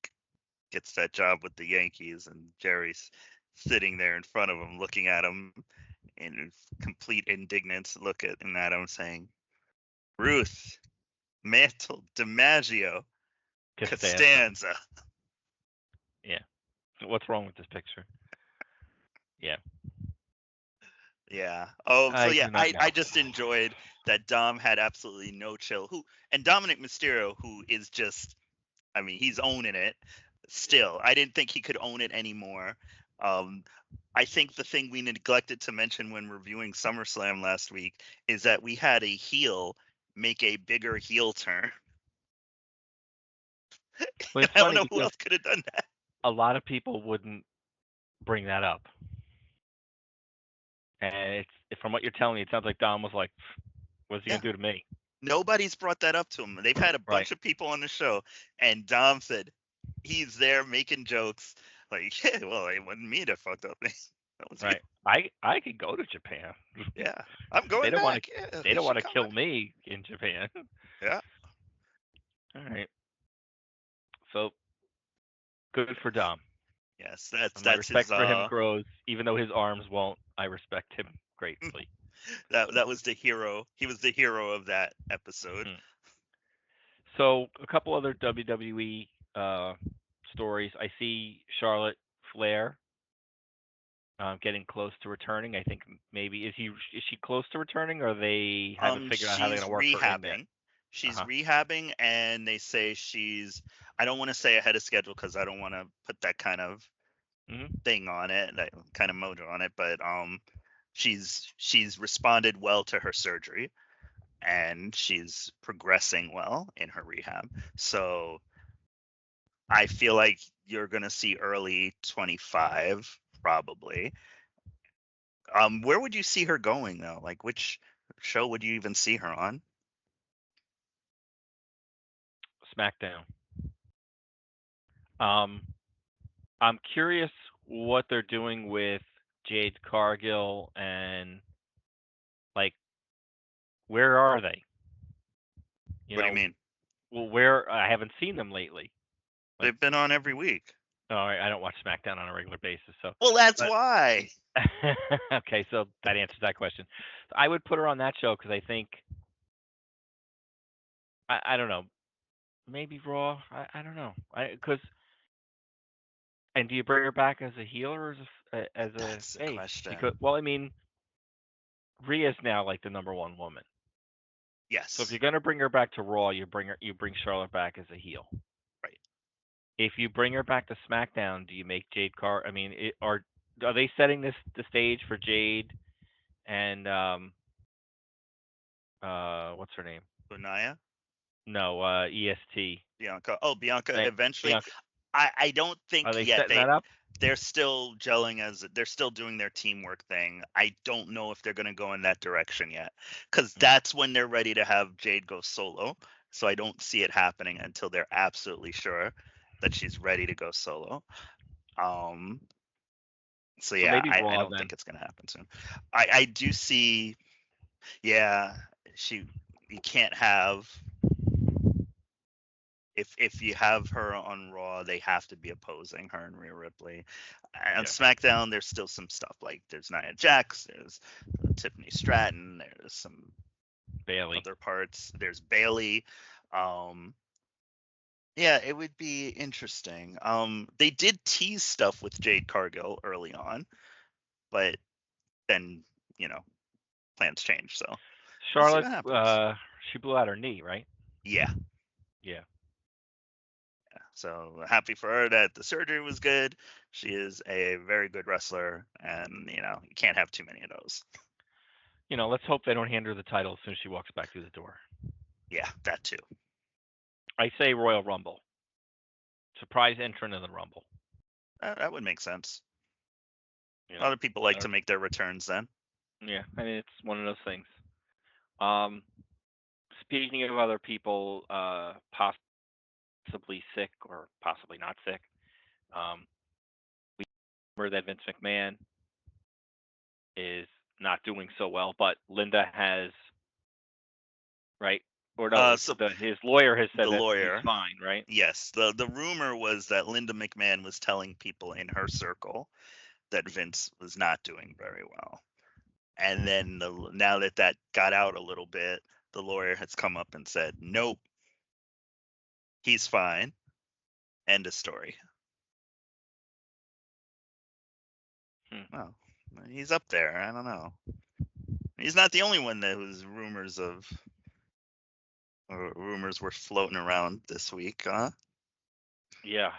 gets that job with the Yankees and Jerry's sitting there in front of him looking at him in complete indignance, looking at him saying, Ruth, Mantle, DiMaggio, Costanza. Yeah. What's wrong with this picture? Yeah. Yeah. Oh, so I yeah, do not I know. just enjoyed that Dom had absolutely no chill. And Dominic Mysterio, who is just, I mean, he's owning it still. I didn't think he could own it anymore. Um, I think the thing we neglected to mention when reviewing SummerSlam last week is that we had a heel make a bigger heel turn. Well, it's I don't funny know who because else could have done that. a lot of people wouldn't bring that up. And from what you're telling me, it sounds like Dom was like, "What's he Yeah. gonna do to me?" Nobody's brought that up to him. They've had a Right, bunch of people on the show, and Dom said he's there making jokes. Like, yeah, well, it wasn't me that fucked up. That was you. right. I could go to Japan. Yeah, I'm They going don't want to. back. Yeah, They you don't should want to come kill back. me in Japan. Yeah. All right. So good for Dom. Yes, My that's his respect for him grows, even though his arms won't. I respect him greatly. that was the hero. He was the hero of that episode. Hmm. So a couple other WWE stories. I see Charlotte Flair getting close to returning. I think maybe is she close to returning, or they haven't figured out how they're She's going to work her in there? rehabbing. Uh She's huh. rehabbing, and they say she's. I don't want to say ahead of schedule because I don't want to put that kind of Hmm. thing on it, that kind of mojo on it. But she's responded well to her surgery, and she's progressing well in her rehab. So I feel like you're gonna see early 25 probably. Where would you see her going though? Like which show would you even see her on? SmackDown. Um, I'm curious what they're doing with Jade Cargill and like where are they? You What do you know, mean? well, where I haven't seen them lately. Like, They've been on every week. oh, I don't watch SmackDown on a regular basis, so. Well, that's But why. okay, so that answers that question. I would put her on that show because I think I don't know, maybe Raw. I don't know. Because and do you bring her back as a heel or as a That's the face? Because question. well, I mean, Rhea's now like the number one woman. So if Yes. you're gonna bring her back to Raw, you bring Charlotte back as a heel. Right. If you bring her back to SmackDown, do you make Jade Car? I mean, are they setting the stage for Jade and what's her name? Bunaya, No, EST. Bianca. Oh, Bianca eventually. Bianca. I don't Are think they yet setting that up? they're still gelling as they're still doing their teamwork thing. I don't know if they're going to go in that direction yet because Mm. that's when they're ready to have Jade go solo. So I don't see it happening until they're absolutely sure that she's ready to go solo. Um, so So yeah, maybe I Raw don't then. think it's going to happen soon. I do see, yeah, she you can't have if you have her on Raw, they have to be opposing her and Rhea Ripley. On Yeah. SmackDown, there's still some stuff like there's Nia Jax, there's Tiffany Stratton, there's some Bailey. other parts. There's Bailey. Yeah, it would be interesting. They did tease stuff with Jade Cargill early on, but then plans change. So we'll see Charlotte, what happens. she blew out her knee, right? Yeah. Yeah. So happy for her that the surgery was good. She is a very good wrestler, and you can't have too many of those. Let's hope they don't hand her the title as soon as she walks back through the door. Yeah, that too. I say Royal Rumble. Surprise entrant in the Rumble. That would make sense. You A lot of people like to make their returns then. Yeah, I mean, it's one of those things. Speaking of other people possibly sick or possibly not sick, we remember that Vince McMahon is not doing so well, but Linda has, right? Or no, So his lawyer has said the that lawyer, he's fine, right? yes. The rumor was that Linda McMahon was telling people in her circle that Vince was not doing very well. And then now that got out a little bit, the lawyer has come up and said, nope, he's fine. End of story. Well, he's up there. I don't know. He's not the only one that was rumors were floating around this week, huh? Yeah.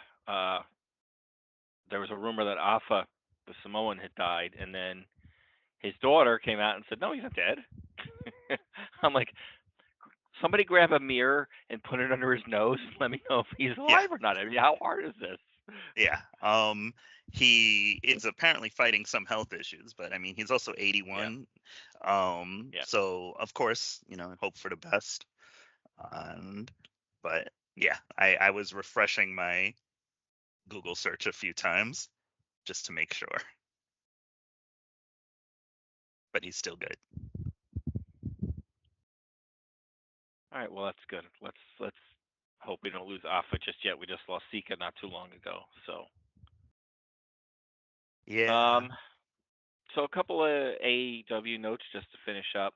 There was a rumor that Afa, the Samoan, had died, and then his daughter came out and said, "No, he's not dead." I'm like, somebody grab a mirror and put it under his nose and let me know if he's alive or not. I mean, how hard is this? Yeah. He is apparently fighting some health issues, but I mean, he's also 81. Yeah. So of course, hope for the best. But yeah, I was refreshing my Google search a few times just to make sure. But he's still good. All right, well that's good. Let's hope we don't lose Afa just yet. We just lost Sika not too long ago, so. Yeah. So a couple of AEW notes just to finish up.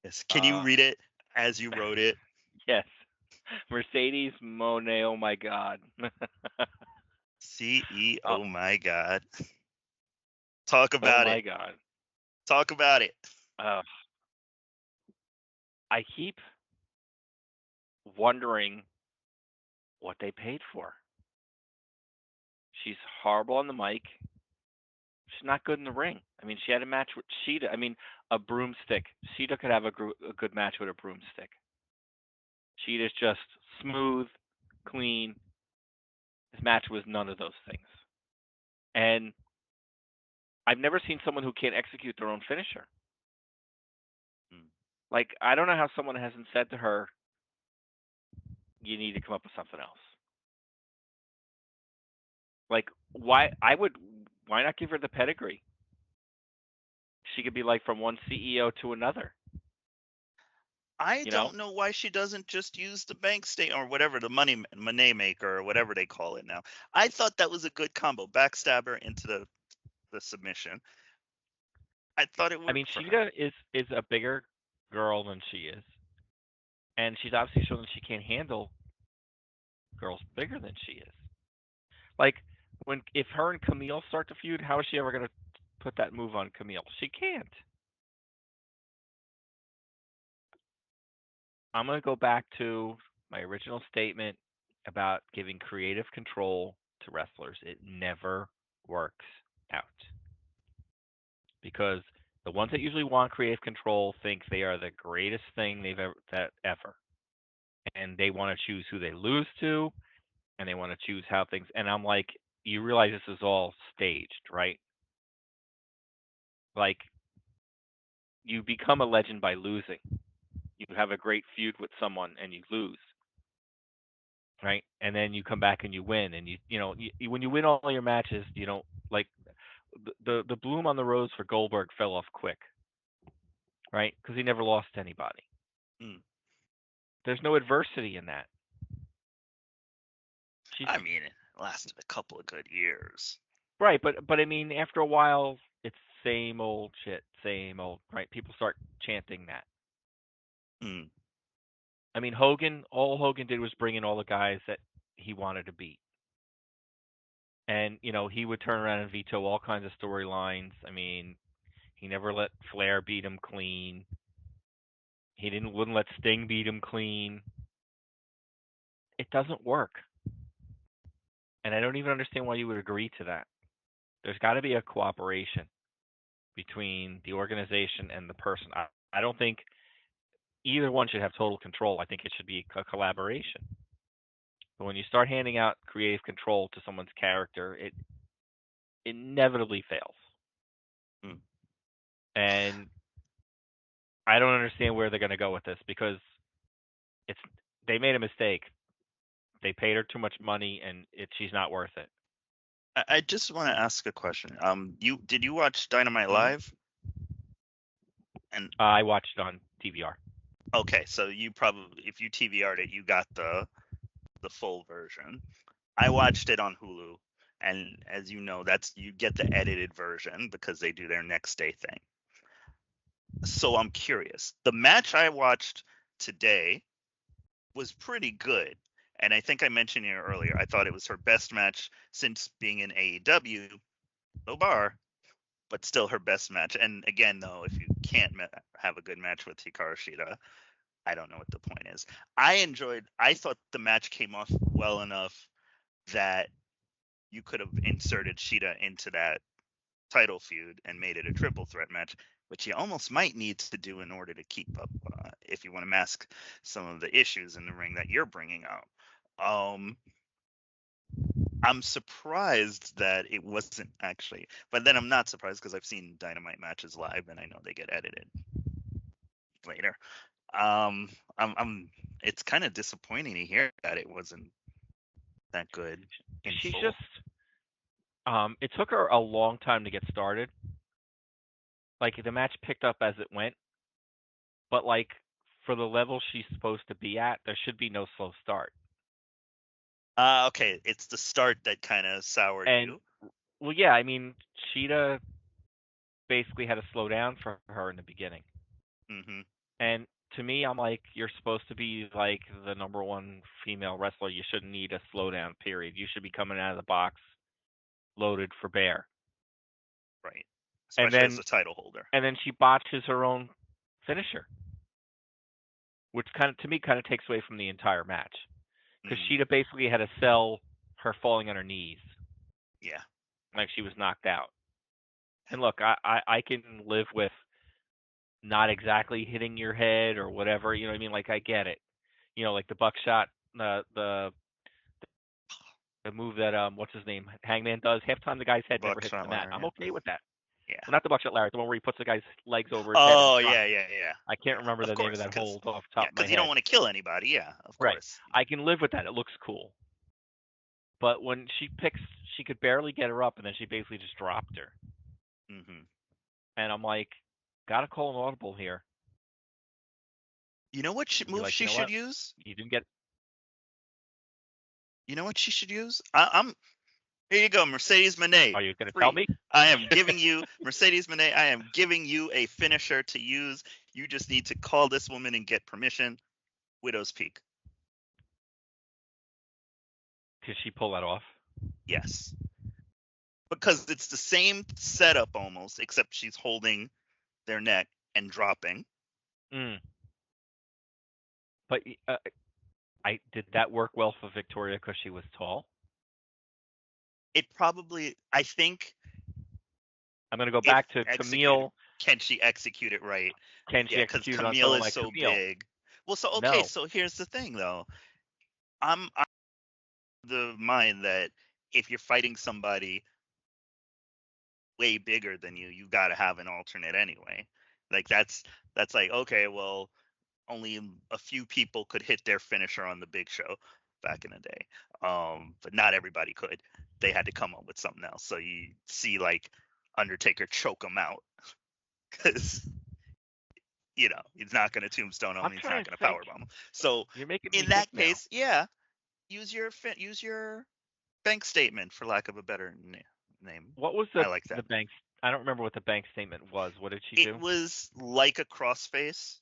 Yes. Can you read it as you wrote it? Yes. Mercedes Moné, oh my God. CE, oh my God. Talk about it. Oh my God. Talk about it. I keep wondering what they paid for. She's horrible on the mic. She's not good in the ring. I mean, she had a match with Sheeta. I mean, a broomstick. Sheeta could have a good match with a broomstick. Sheeta's just smooth, clean. This match was none of those things. And I've never seen someone who can't execute their own finisher. Like, I don't know how someone hasn't said to her, you need to come up with something else. Like, why not give her the pedigree? She could be like from one CEO to another. I don't know why she doesn't just use the bank statement or whatever, the money maker or whatever they call it now. I thought that was a good combo. Backstabber into the submission. I thought it worked. I mean, Sheeta is a bigger girl than she is. And she's obviously shown that she can't handle girls bigger than she is. Like, if her and Camille start to feud, how is she ever going to put that move on Camille? She can't. I'm going to go back to my original statement about giving creative control to wrestlers. It never works out. Because the ones that usually want creative control think they are the greatest thing they've ever. And they want to choose who they lose to, and they want to choose how things. And I'm like, you realize this is all staged, right? Like, you become a legend by losing. You have a great feud with someone and you lose, right? And then you come back and you win, and when you win all your matches, you don't like the bloom on the rose for Goldberg fell off quick, right? Because he never lost to anybody. There's no adversity in that. She's I mean, it lasted a couple of good years. right, but I mean, after a while, it's same old shit, same old. Right? People start chanting that. Mm. I mean, all Hogan did was bring in all the guys that he wanted to beat. And, he would turn around and veto all kinds of storylines. I mean, he never let Flair beat him clean. He wouldn't let Sting beat him clean. It doesn't work. And I don't even understand why you would agree to that. There's got to be a cooperation between the organization and the person. I don't think either one should have total control. I think it should be a collaboration. But when you start handing out creative control to someone's character, it inevitably fails. Mm. And I don't understand where they're going to go with this because they made a mistake. They paid her too much money, and she's not worth it. I just want to ask a question. Did you watch Dynamite Mhm. Live? And I watched it on DVR. okay, so you probably, if you TVR'd it, you got the full version. I watched it on Hulu, and as you know, you get the edited version because they do their next day thing. So I'm curious. The match I watched today was pretty good. And I think I mentioned it earlier. I thought it was her best match since being in AEW. No bar, but still her best match. And again, though, if you can't have a good match with Hikaru Shida, I don't know what the point is. I thought the match came off well enough that you could have inserted Shida into that title feud and made it a triple threat match, which you almost might need to do in order to keep up if you want to mask some of the issues in the ring that you're bringing out. I'm surprised that it wasn't actually, but then I'm not surprised because I've seen Dynamite matches live and I know they get edited later. It's kind of disappointing to hear that it wasn't that good in She full. just it took her a long time to get started. Like the match picked up as it went, but like for the level she's supposed to be at, there should be no slow start. Okay, it's the start that kind of soured And you. well, yeah, I mean, Sheeta basically had to slow down for her in the beginning. Mm-hmm. And to me, I'm like, you're supposed to be like the number one female wrestler. You shouldn't need a slowdown period. You should be coming out of the box loaded for bear. Right. And Especially as then a title holder. she botches her own finisher, which to me kind of takes away from the entire match because Mm. Sheeta basically had to sell her falling on her knees, Yeah. like she was knocked out. And look, I can live with not exactly hitting your head or whatever. You know what I mean? Like I get it. Like the buckshot, the move that what's his name, Hangman does. Half the time the guy's head never hits Buckshot the mat. Larry. I'm okay with that. Yeah. Well, not the buckshot Larry, the one where he puts the guy's legs over his head and Oh, drops. yeah. I can't remember Of the name of course, that because hold off the top of my you don't head. want to kill anybody. Yeah, of Right. course. I can live with that. It looks cool. But when she could barely get her up, and then she basically just dropped her. Mm-hmm. And I'm like, gotta call an audible here. You know what move Like, she should use? You didn't get. You know what she should use? I'm Here you go, Mercedes Moné. Are you gonna tell Free. me? I am giving you Mercedes Moné. I am giving you a finisher to use. You just need to call this woman and get permission. Widow's Peak. Could she pull that off? Yes. Because it's the same setup almost, except she's holding their neck and dropping. Mm. But did that work well for Victoria because she was tall? It probably, I think. I'm gonna go back to Camille. Can she execute it right? Can she Yeah, because execute it on Camille someone is like so Camille? big. Well, so okay, No. so here's the thing though. I'm the mind that if you're fighting somebody way bigger than you, you got to have an alternate anyway. Like that's like, okay, well, only a few people could hit their finisher on the Big Show back in the day, but not everybody could. They had to come up with something else. So you see like Undertaker choke him out because he's not going to tombstone him. I'm He's trying not to going to think. powerbomb him. So You're making me in think that now. case, yeah, use your bank statement, for lack of a better name. What was I like the that. bank's? I don't remember what the bank statement was. What did she It do? was like a crossface,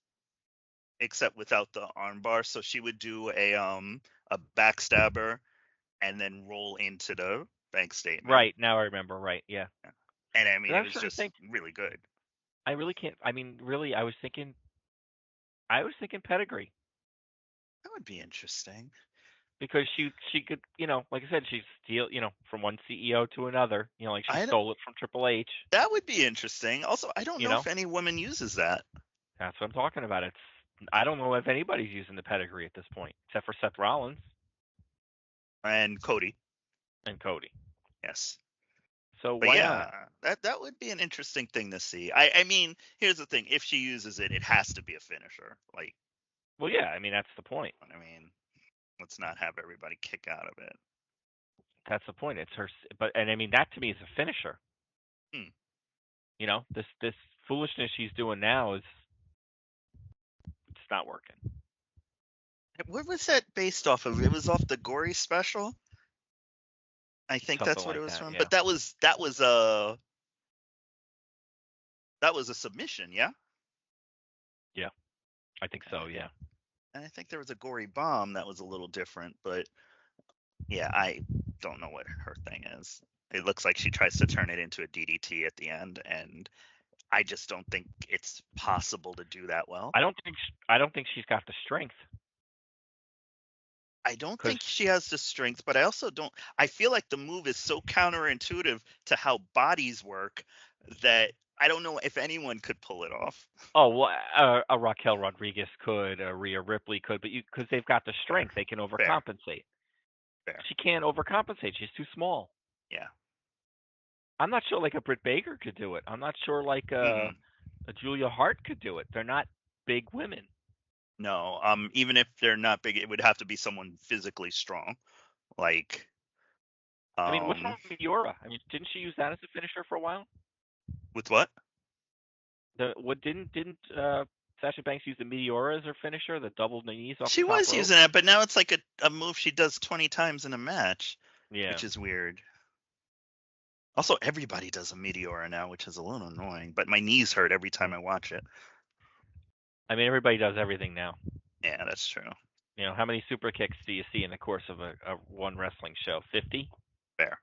except without the armbar. So she would do a backstabber and then roll into the bank statement. Right, now I remember. Right, yeah. And I mean, I it was was trying to just think. really good. I really can't. I mean, really, I was thinking. I was thinking pedigree That would be interesting. because she could, like I said, she steal, from one CEO to another. Like she I stole it from Triple H. That would be interesting. Also, I don't You know know, if any woman uses that. that's what I'm talking about. I don't know if anybody's using the pedigree at this point, except for Seth Rollins And Cody, and Cody. yes. So But why not? yeah, that would be an interesting thing to see. I mean, here's the thing: if she uses it, it has to be a finisher. Like, Well, yeah. I mean, that's the point. I mean, let's not have everybody kick out of it. That's the point. It's her, and I mean that to me is a finisher. Hmm. This foolishness she's doing now is it's not working. What was that based off of? It was off the Gory special. I think Something that's what it like was that. from. Yeah. But that was a submission, yeah. Yeah. I think so. Yeah. And I think there was a Gory bomb that was a little different, but yeah, I don't know what her thing is. It looks like she tries to turn it into a DDT at the end, and I just don't think it's possible to do that well. I don't think she's got the strength. I don't Because think she has the strength, but I also don't. I feel like the move is so counterintuitive to how bodies work that I don't know if anyone could pull it off. a Raquel Rodriguez could, a Rhea Ripley could, but because they've got the Fair, strength, they can fair, overcompensate. fair. She can't overcompensate. She's too small. Yeah. I'm not sure like a Britt Baker could do it. I'm not sure like Mm-mm. a Julia Hart could do it. They're not big women. No. Even if they're not big, it would have to be someone physically strong. Like, I mean, what's wrong um, with Miura? I mean, didn't she use that as a finisher for a while? with what? Didn't Sasha Banks use the Meteora as her finisher, the double knees off She the top was rope? using that, but now it's like a move she does 20 times in a match, Yeah. which is weird. Also, everybody does a Meteora now, which is a little annoying, but my knees hurt every time I watch it. I mean, everybody does everything now. Yeah, that's true. How many super kicks do you see in the course of a one wrestling show? 50? Fair.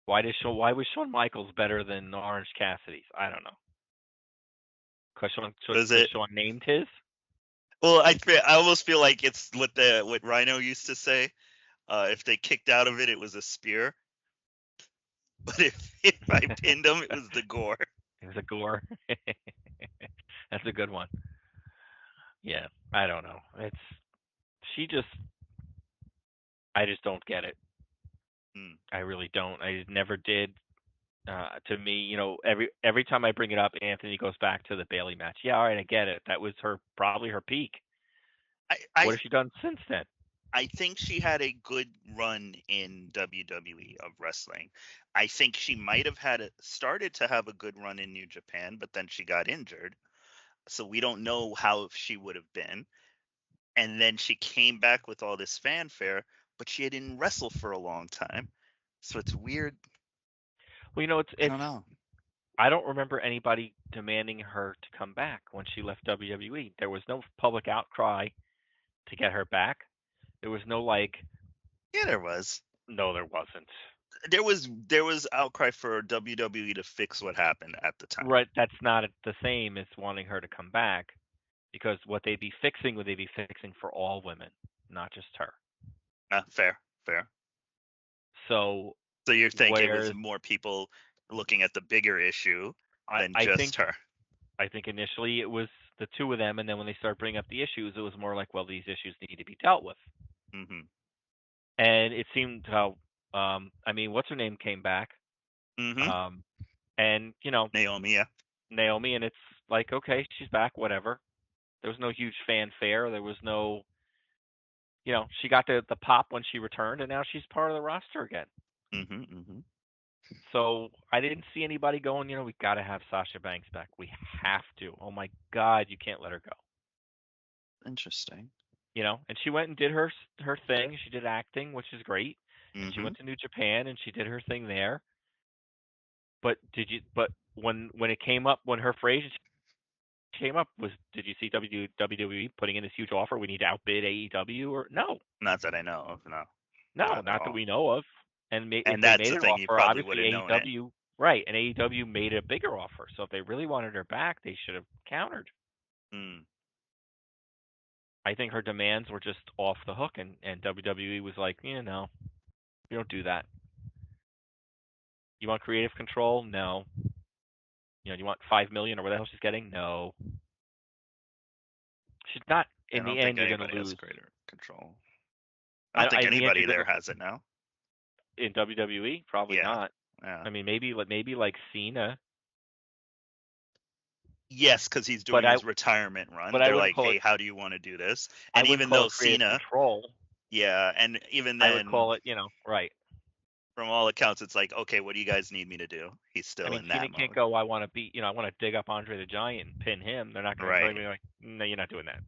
Why was Shawn Michaels better than Orange Cassidy's? I don't know. Because Is it? Shawn named his? Well, I almost feel like it's what Rhino used to say. If they kicked out of it, it was a spear. But if I pinned him, it was the gore. It was a gore. That's a good one. Yeah, I don't know. She just I just don't get it. Hmm. I really don't. I never did. To me, every time I bring it up, Anthony goes back to the Bailey match. Yeah, all right, I get it. That was probably her peak. I, What I has she done since then? I think she had a good run in WWE of wrestling. I think she might have started to have a good run in New Japan, but then she got injured. So we don't know how she would have been. And then she came back with all this fanfare, but she didn't wrestle for a long time. So it's weird. Well, I it's don't know. I don't remember anybody demanding her to come back when she left WWE. There was no public outcry to get her back. There was no like, Yeah, there was. no, there wasn't. There was outcry for WWE to fix what happened at the time. Right, that's not the same as wanting her to come back because what they'd be fixing would they be fixing for all women, not just her. Fair, fair. So So you think it was whereas more people looking at the bigger issue I, than I think just her? I think initially it was the two of them, and then when they started bringing up the issues, it was more like, well, these issues need to be dealt with. Mm-hmm. And it seemed how, I mean, what's her name came back, Mm-hmm. um, and Naomi, yeah. Naomi, and it's like, okay, she's back, whatever. There was no huge fanfare. There was no, she got the pop when she returned, and now she's part of the roster again. Mm-hmm. Mm-hmm. So I didn't see anybody going, we got to have Sasha Banks back. We have to. Oh my God, you can't let her go. Interesting. you know, and she went and did her thing. She did acting, which is great, and she Mm-hmm. went to New Japan and she did her thing there. But But when it came up, when her phrase came up, did you see WWE putting in this huge offer? We need to outbid AEW, or no, Not that I know of. No, no, not at not that all. we know of. And if And they that's made the an thing. You offer, probably would obviously have known it. AEW, right, and AEW made a bigger offer. So if they really wanted her back, they should have countered. Mm. I think her demands were just off the hook, and WWE was like, no, we don't do that. You want creative control? No. You know, you want 5 million or what the hell she's getting? No. She's not. I In the don't think end, you're going anybody to has lose. greater control. I don't think In the end, anybody you're going there to has it now. in WWE. Probably Yeah. not. Yeah. I mean, maybe like Cena, Yes, because he's but doing his retirement run. I They're wouldn't like, call "Hey, it. how do you want to do this?" I And wouldn't even call though it creative Cena, control. yeah, and even I would then, call it, right. from all accounts, it's like, "Okay, what do you guys need me to do?" He's I still mean, in Cena that can't mode, go. I want to I want to dig up Andre the Giant and pin him. They're not going to right? be like, no, you're not doing that.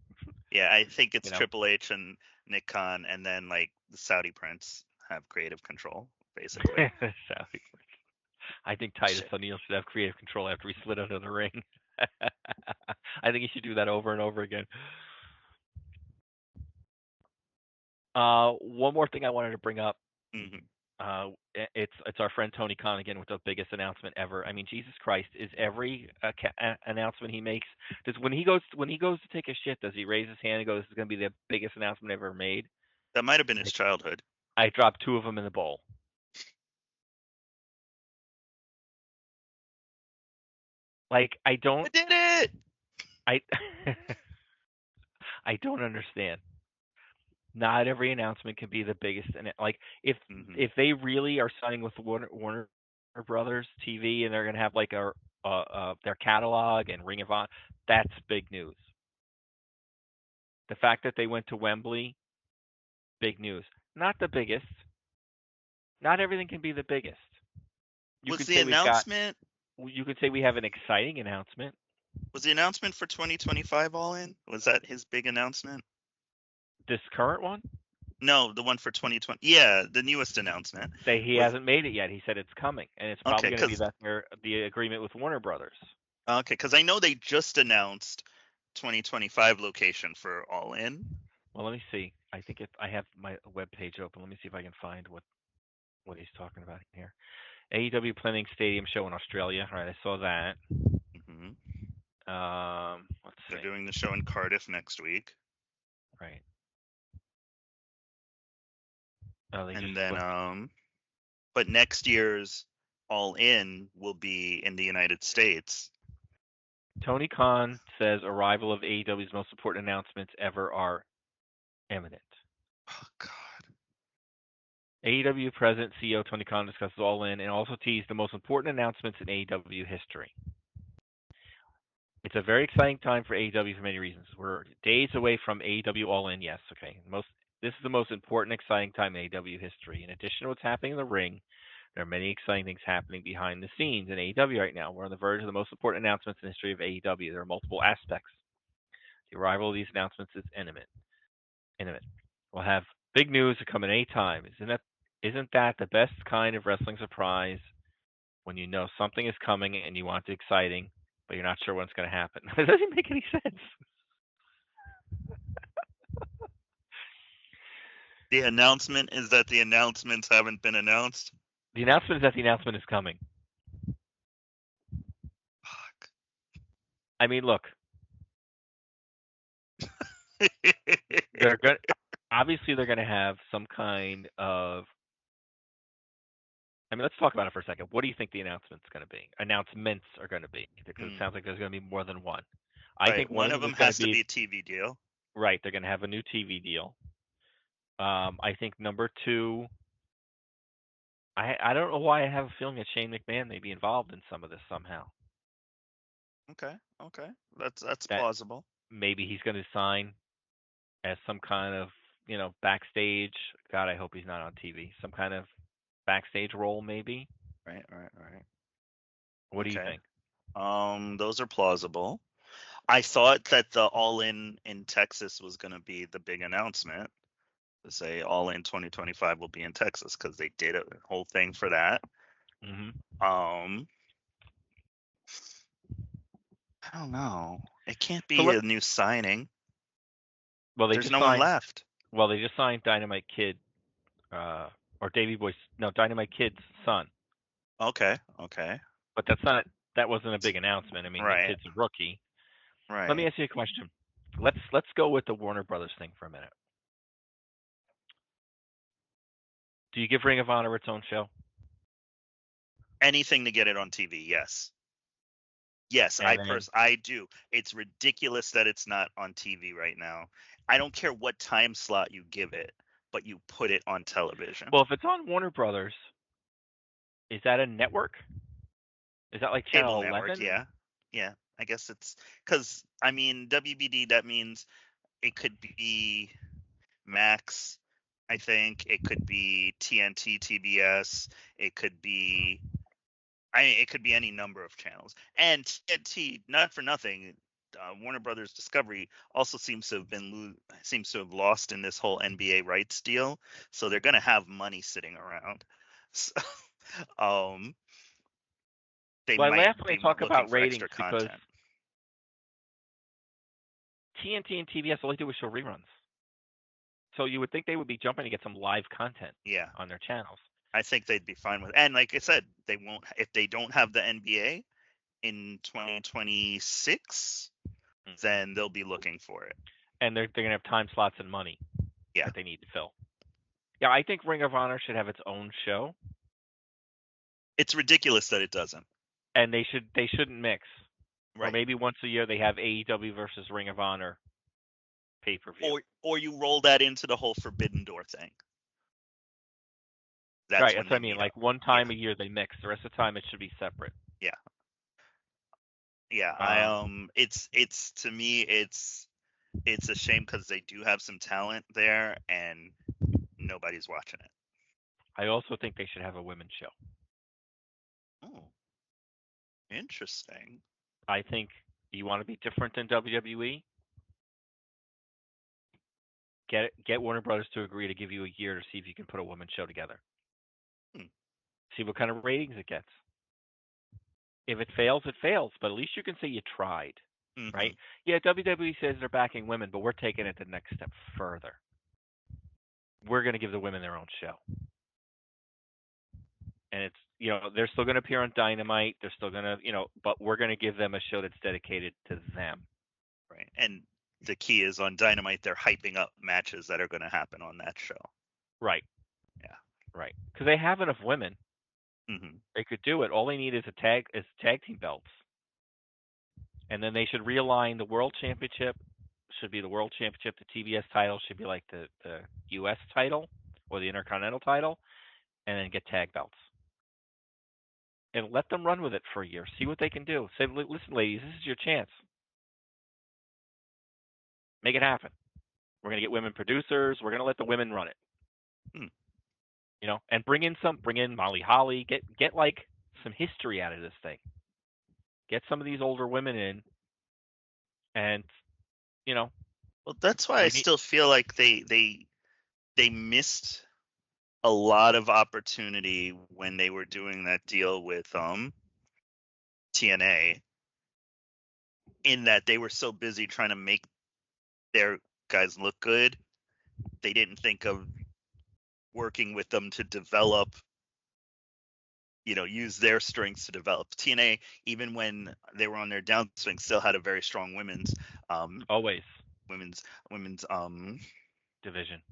Yeah, I think You it's know. Triple H and Nick Khan, and then like the Saudi Prince have creative control, basically. So, I think Titus Shit. O'Neil should have creative control after he slid out of the ring. I think he should do that over and over again. One more thing I wanted to bring up. Hmm. It's our friend Tony Khan again with the biggest announcement ever. I mean, Jesus Christ, is every announcement he makes, does when he goes to take a shit, does he raise his hand and go, "This is going to be the biggest announcement ever made"? That might have been his Like, childhood. I dropped 2 of them in the bowl. Like I I don't did it. I I don't understand. Not every announcement can be the biggest. And like Hmm. if they really are signing with Warner Brothers TV and they're gonna have like their catalog and Ring of Honor, that's big news. The fact that they went to Wembley, big news. Not the biggest. Not everything can be the biggest. You Was could the say we've got. announcement You could say we have an exciting announcement. was the announcement for 2025 All In? Was that his big announcement? This current one, No, the one for 2020. Yeah, the newest announcement he was hasn't made it yet. He said it's coming, and it's okay. probably going to be the agreement with Warner Brothers. Because I know they just announced 2025 location for All In. Well, let me see. I think I have my web page open. Let me see if I can find what he's talking about here. AEW planning stadium show in Australia. All right, I saw that. Hmm. Let's They're see. doing the show in Cardiff next week, Right. Oh, they just and then flipped. but next year's All In will be in the United States. Tony Khan says arrival of AEW's most important announcements ever are imminent. Oh God. AEW President CEO Tony Khan discusses All In and also teased the most important announcements in AEW history. It's a very exciting time for AEW for many reasons. We're days away from AEW All In, yes, okay. This is the most important, exciting time in AEW history. In addition to what's happening in the ring, there are many exciting things happening behind the scenes in AEW right now. We're on the verge of the most important announcements in the history of AEW. There are multiple aspects. The arrival of these announcements is imminent. We'll have big news to come at any time. Isn't that the best kind of wrestling surprise when you know something is coming and you want it exciting, but you're not sure when it's going to happen? It doesn't make any sense. The announcement is that the announcements haven't been announced. The announcement is that the announcement is coming. Fuck. I mean, look, they're going obviously they're going to have some kind of. I mean, let's talk about it for a second. What do you think the announcement's going to be? Announcements are going to be, because it sounds like there's going to be more than one. I Right. think one One of of them them is going to has to be be a TV deal. right. They're going to have a new TV deal. I think number 2. I don't know why I have a feeling that Shane McMahon may be involved in some of this somehow. Okay. Okay. That's That plausible. maybe he's going to sign as some kind of backstage. God, I hope he's not on TV. Some kind of backstage role, maybe. Right. Right. Right. What do you Okay. think? Those are plausible. I thought that the All In Texas was going to be the big announcement to say All In 2025 will be in Texas, because they did a whole thing for that. Mm-hmm. I don't know. It can't be So a new signing. well, they There's just no one signed. left. Well, they just signed Dynamite Kid, or Davey Boy's. No, Dynamite Kid's son. Okay. But that wasn't a big announcement. I mean, the Right. kid's a rookie. Let me Right. ask you a question. Let's go with the Warner Brothers thing for a minute. Do you give Ring of Honor its own show? Anything to get it on TV, yes. Yes, And then, I do. It's ridiculous that it's not on TV right now. I don't care what time slot you give it, but you put it on television. well, if it's on Warner Brothers, is that a network? Is that like Cable Channel network, 11? yeah. Yeah, I guess it's because, I mean, WBD, that means it could be Max, I think. It could be TNT, TBS. It could be, it could be any number of channels. And TNT, not for nothing, Warner Brothers Discovery also seems to have lost in this whole NBA rights deal. So they're going to have money sitting around. So, they Well, I might laugh when be they talk looking about for ratings extra because content. TNT and TBS all they do is show reruns. So you would think they would be jumping to get some live content Yeah, on their channels. I think they'd be fine with. And like I said, they won't, if they don't have the NBA in 2026, then they'll be looking for it. And they're going to have time slots and money Yeah. that they need to fill. Yeah, I think Ring of Honor should have its own show, It's ridiculous that it doesn't. and they shouldn't mix. Or Right. maybe once a year they have AEW versus Ring of Honor pay-per-view. Or you roll that into the whole Forbidden Door thing. That's Right, when that's they what I mean. meet Like up. one time a year they mix. The rest of the time it should be separate. Yeah. Yeah. It's to me, it's a shame because they do have some talent there and nobody's watching it. I also think they should have a women's show. Oh, interesting. I think you want to be different than WWE. Get Warner Brothers to agree to give you a year to see if you can put a women's show together. See what kind of ratings it gets. If it fails, it fails. But at least you can say you tried, right? Yeah, WWE says they're backing women, but we're taking it the next step further. We're going to give the women their own show. And it's, they're still going to appear on Dynamite. They're still going to, but we're going to give them a show that's dedicated to them. Right. And the key is on Dynamite, they're hyping up matches that are going to happen on that show. Right. Yeah. Right. Because they have enough women. They could do it. All they need is tag team belts. And then they should realign the World Championship. Should be the World Championship. The TBS title should be like the U.S. title or the Intercontinental title. And then get tag belts. And let them run with it for a year. See what they can do. Say, listen, ladies, this is your chance. Make it happen. We're going to get women producers. We're going to let the women run it. And bring in Molly Holly. Get like some history out of this thing. Get some of these older women in, and Well, that's why I still feel like they missed a lot of opportunity when they were doing that deal with TNA, in that they were so busy trying to make their guys look good, they didn't think of working with them to develop, use their strengths to develop. TNA, even when they were on their downswing, still had a very strong women's always women's division.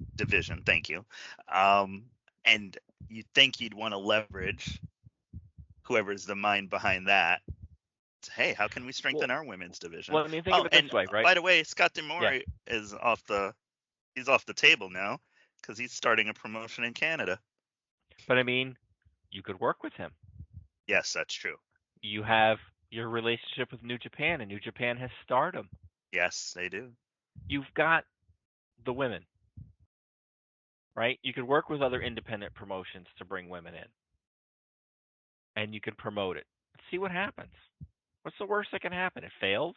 Thank you. And you'd think you'd want to leverage whoever's the mind behind that. Hey, how can we strengthen our women's division? Well, I mean, think of it this way, right? By the way, Scott D'Amore is off the table now because he's starting a promotion in Canada. But I mean, you could work with him. Yes, that's true. You have your relationship with New Japan, and New Japan has Stardom. Yes, they do. You've got the women, right? You could work with other independent promotions to bring women in, and you can promote it. See what happens. What's the worst that can happen? It fails.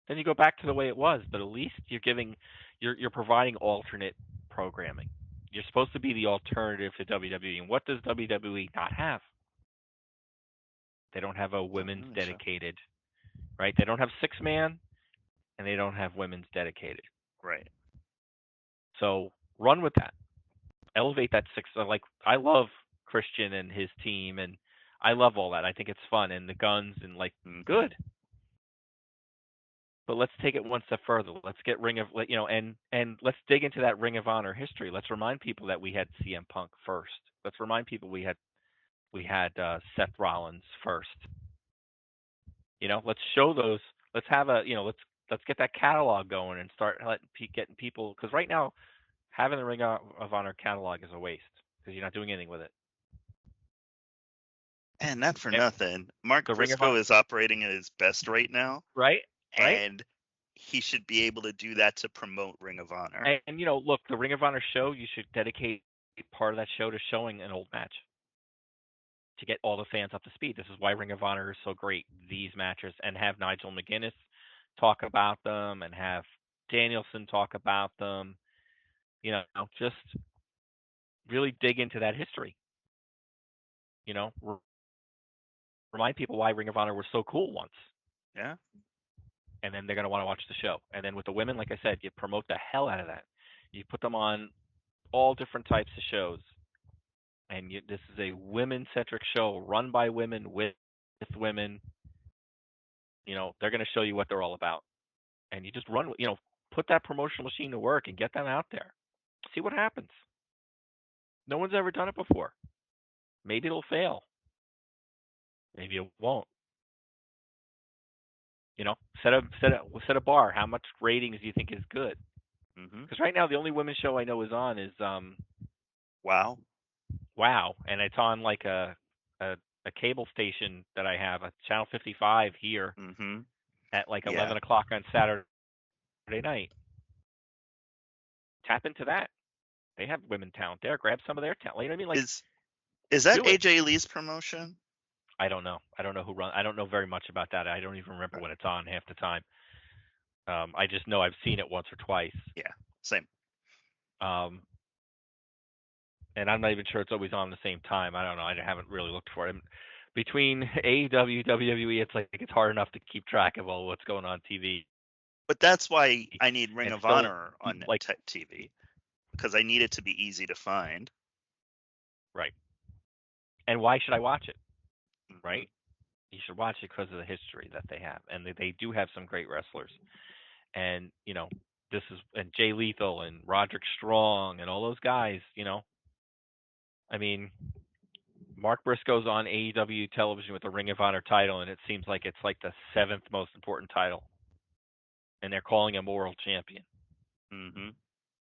then you go back to the way it was. But at least you're providing alternate programming. You're supposed to be the alternative to WWE. And what does WWE not have? They don't have a women's dedicated, right? They don't have 6-man, and they don't have women's dedicated. Right. So run with that. Elevate that 6. Like, I love Christian and his team, and I love all that. I think it's fun, and the guns, and like, good. But let's take it one step further. Let's get and let's dig into that Ring of Honor history. Let's remind people that we had CM Punk first. Let's remind people we had Seth Rollins first. Let's show those. Let's have let's get that catalog going and start getting people, because right now having the Ring of Honor catalog is a waste because you're not doing anything with it. And not for nothing, Mark Briscoe is operating at his best right now. Right. And he should be able to do that to promote Ring of Honor. And look, the Ring of Honor show, you should dedicate part of that show to showing an old match to get all the fans up to speed. This is why Ring of Honor is so great, these matches, and have Nigel McGuinness talk about them and have Danielson talk about them. Just really dig into that history. Remind people why Ring of Honor was so cool once. Yeah. And then they're going to want to watch the show. And then with the women, like I said, you promote the hell out of that. You put them on all different types of shows. And this is a women-centric show run by women with women. They're going to show you what they're all about. And you just put that promotional machine to work and get them out there. See what happens. No one's ever done it before. Maybe it'll fail. Maybe it won't. Set a bar. How much ratings do you think is good? Because right now the only women's show I know is on is Wow, and it's on like a cable station that I have, a Channel 55 here at like 11 o'clock on Saturday night. Tap into that. They have women talent there. Grab some of their talent. You know what I mean? Like, is that AJ Lee's promotion? I don't know. I don't know who runs. I don't know very much about that. I don't even remember when it's on half the time. I just know I've seen it once or twice. Yeah, same. And I'm not even sure it's always on the same time. I don't know. I haven't really looked for it. Between AEW, WWE, it's hard enough to keep track of all what's going on TV. But that's why I need Ring of Honor on TV, because I need it to be easy to find. Right. And why should I watch it? Right? You should watch it because of the history that they have, and they do have some great wrestlers. And and Jay Lethal and Roderick Strong and all those guys. I mean, Mark Briscoe's on AEW television with the Ring of Honor title, and it seems like it's like the 7th most important title, and they're calling him world champion.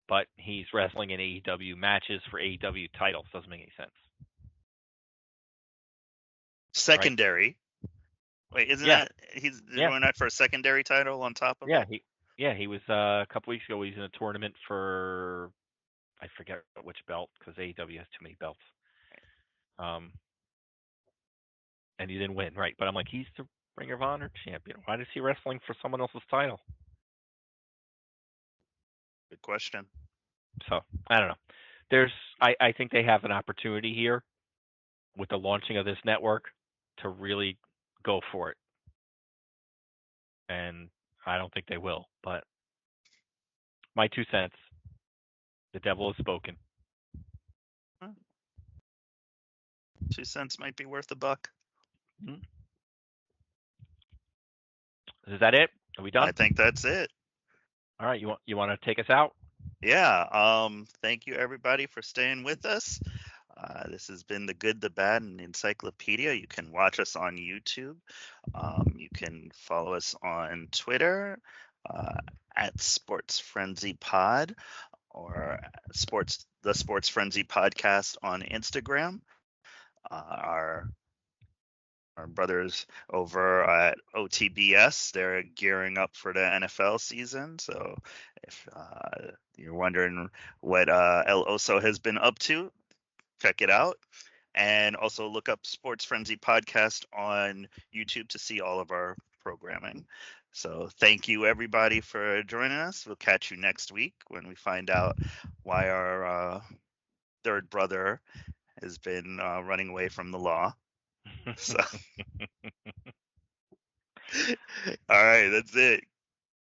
But he's wrestling in AEW matches for AEW titles. Doesn't make any sense. Secondary. Right? Wait, isn't that he's doing that for a secondary title on top of it? He was a couple weeks ago. He's in a tournament for, I forget which belt, because AEW has too many belts. And he didn't win, right? But I'm like, he's the Ring of Honor champion. Why is he wrestling for someone else's title? Good question. So I don't know. I think they have an opportunity here with the launching of this network to really go for it. And I don't think they will, but my 2 cents. The devil has spoken. 2 cents might be worth $1. Is that it? Are we done? I think that's it. All right, you want to take us out? Yeah. Thank you everybody for staying with us. This has been The Good, the Bad, and Encyclopedia. You can watch us on YouTube. You can follow us on Twitter at Sports Frenzy Pod, or the Sports Frenzy Podcast on Instagram. Our brothers over at OTBS, they're gearing up for the NFL season. So if you're wondering what El Oso has been up to, check it out. And also look up Sports Frenzy Podcast on YouTube to see all of our programming. So thank you everybody for joining us. We'll catch you next week when we find out why our third brother has been running away from the law. So, all right, that's it.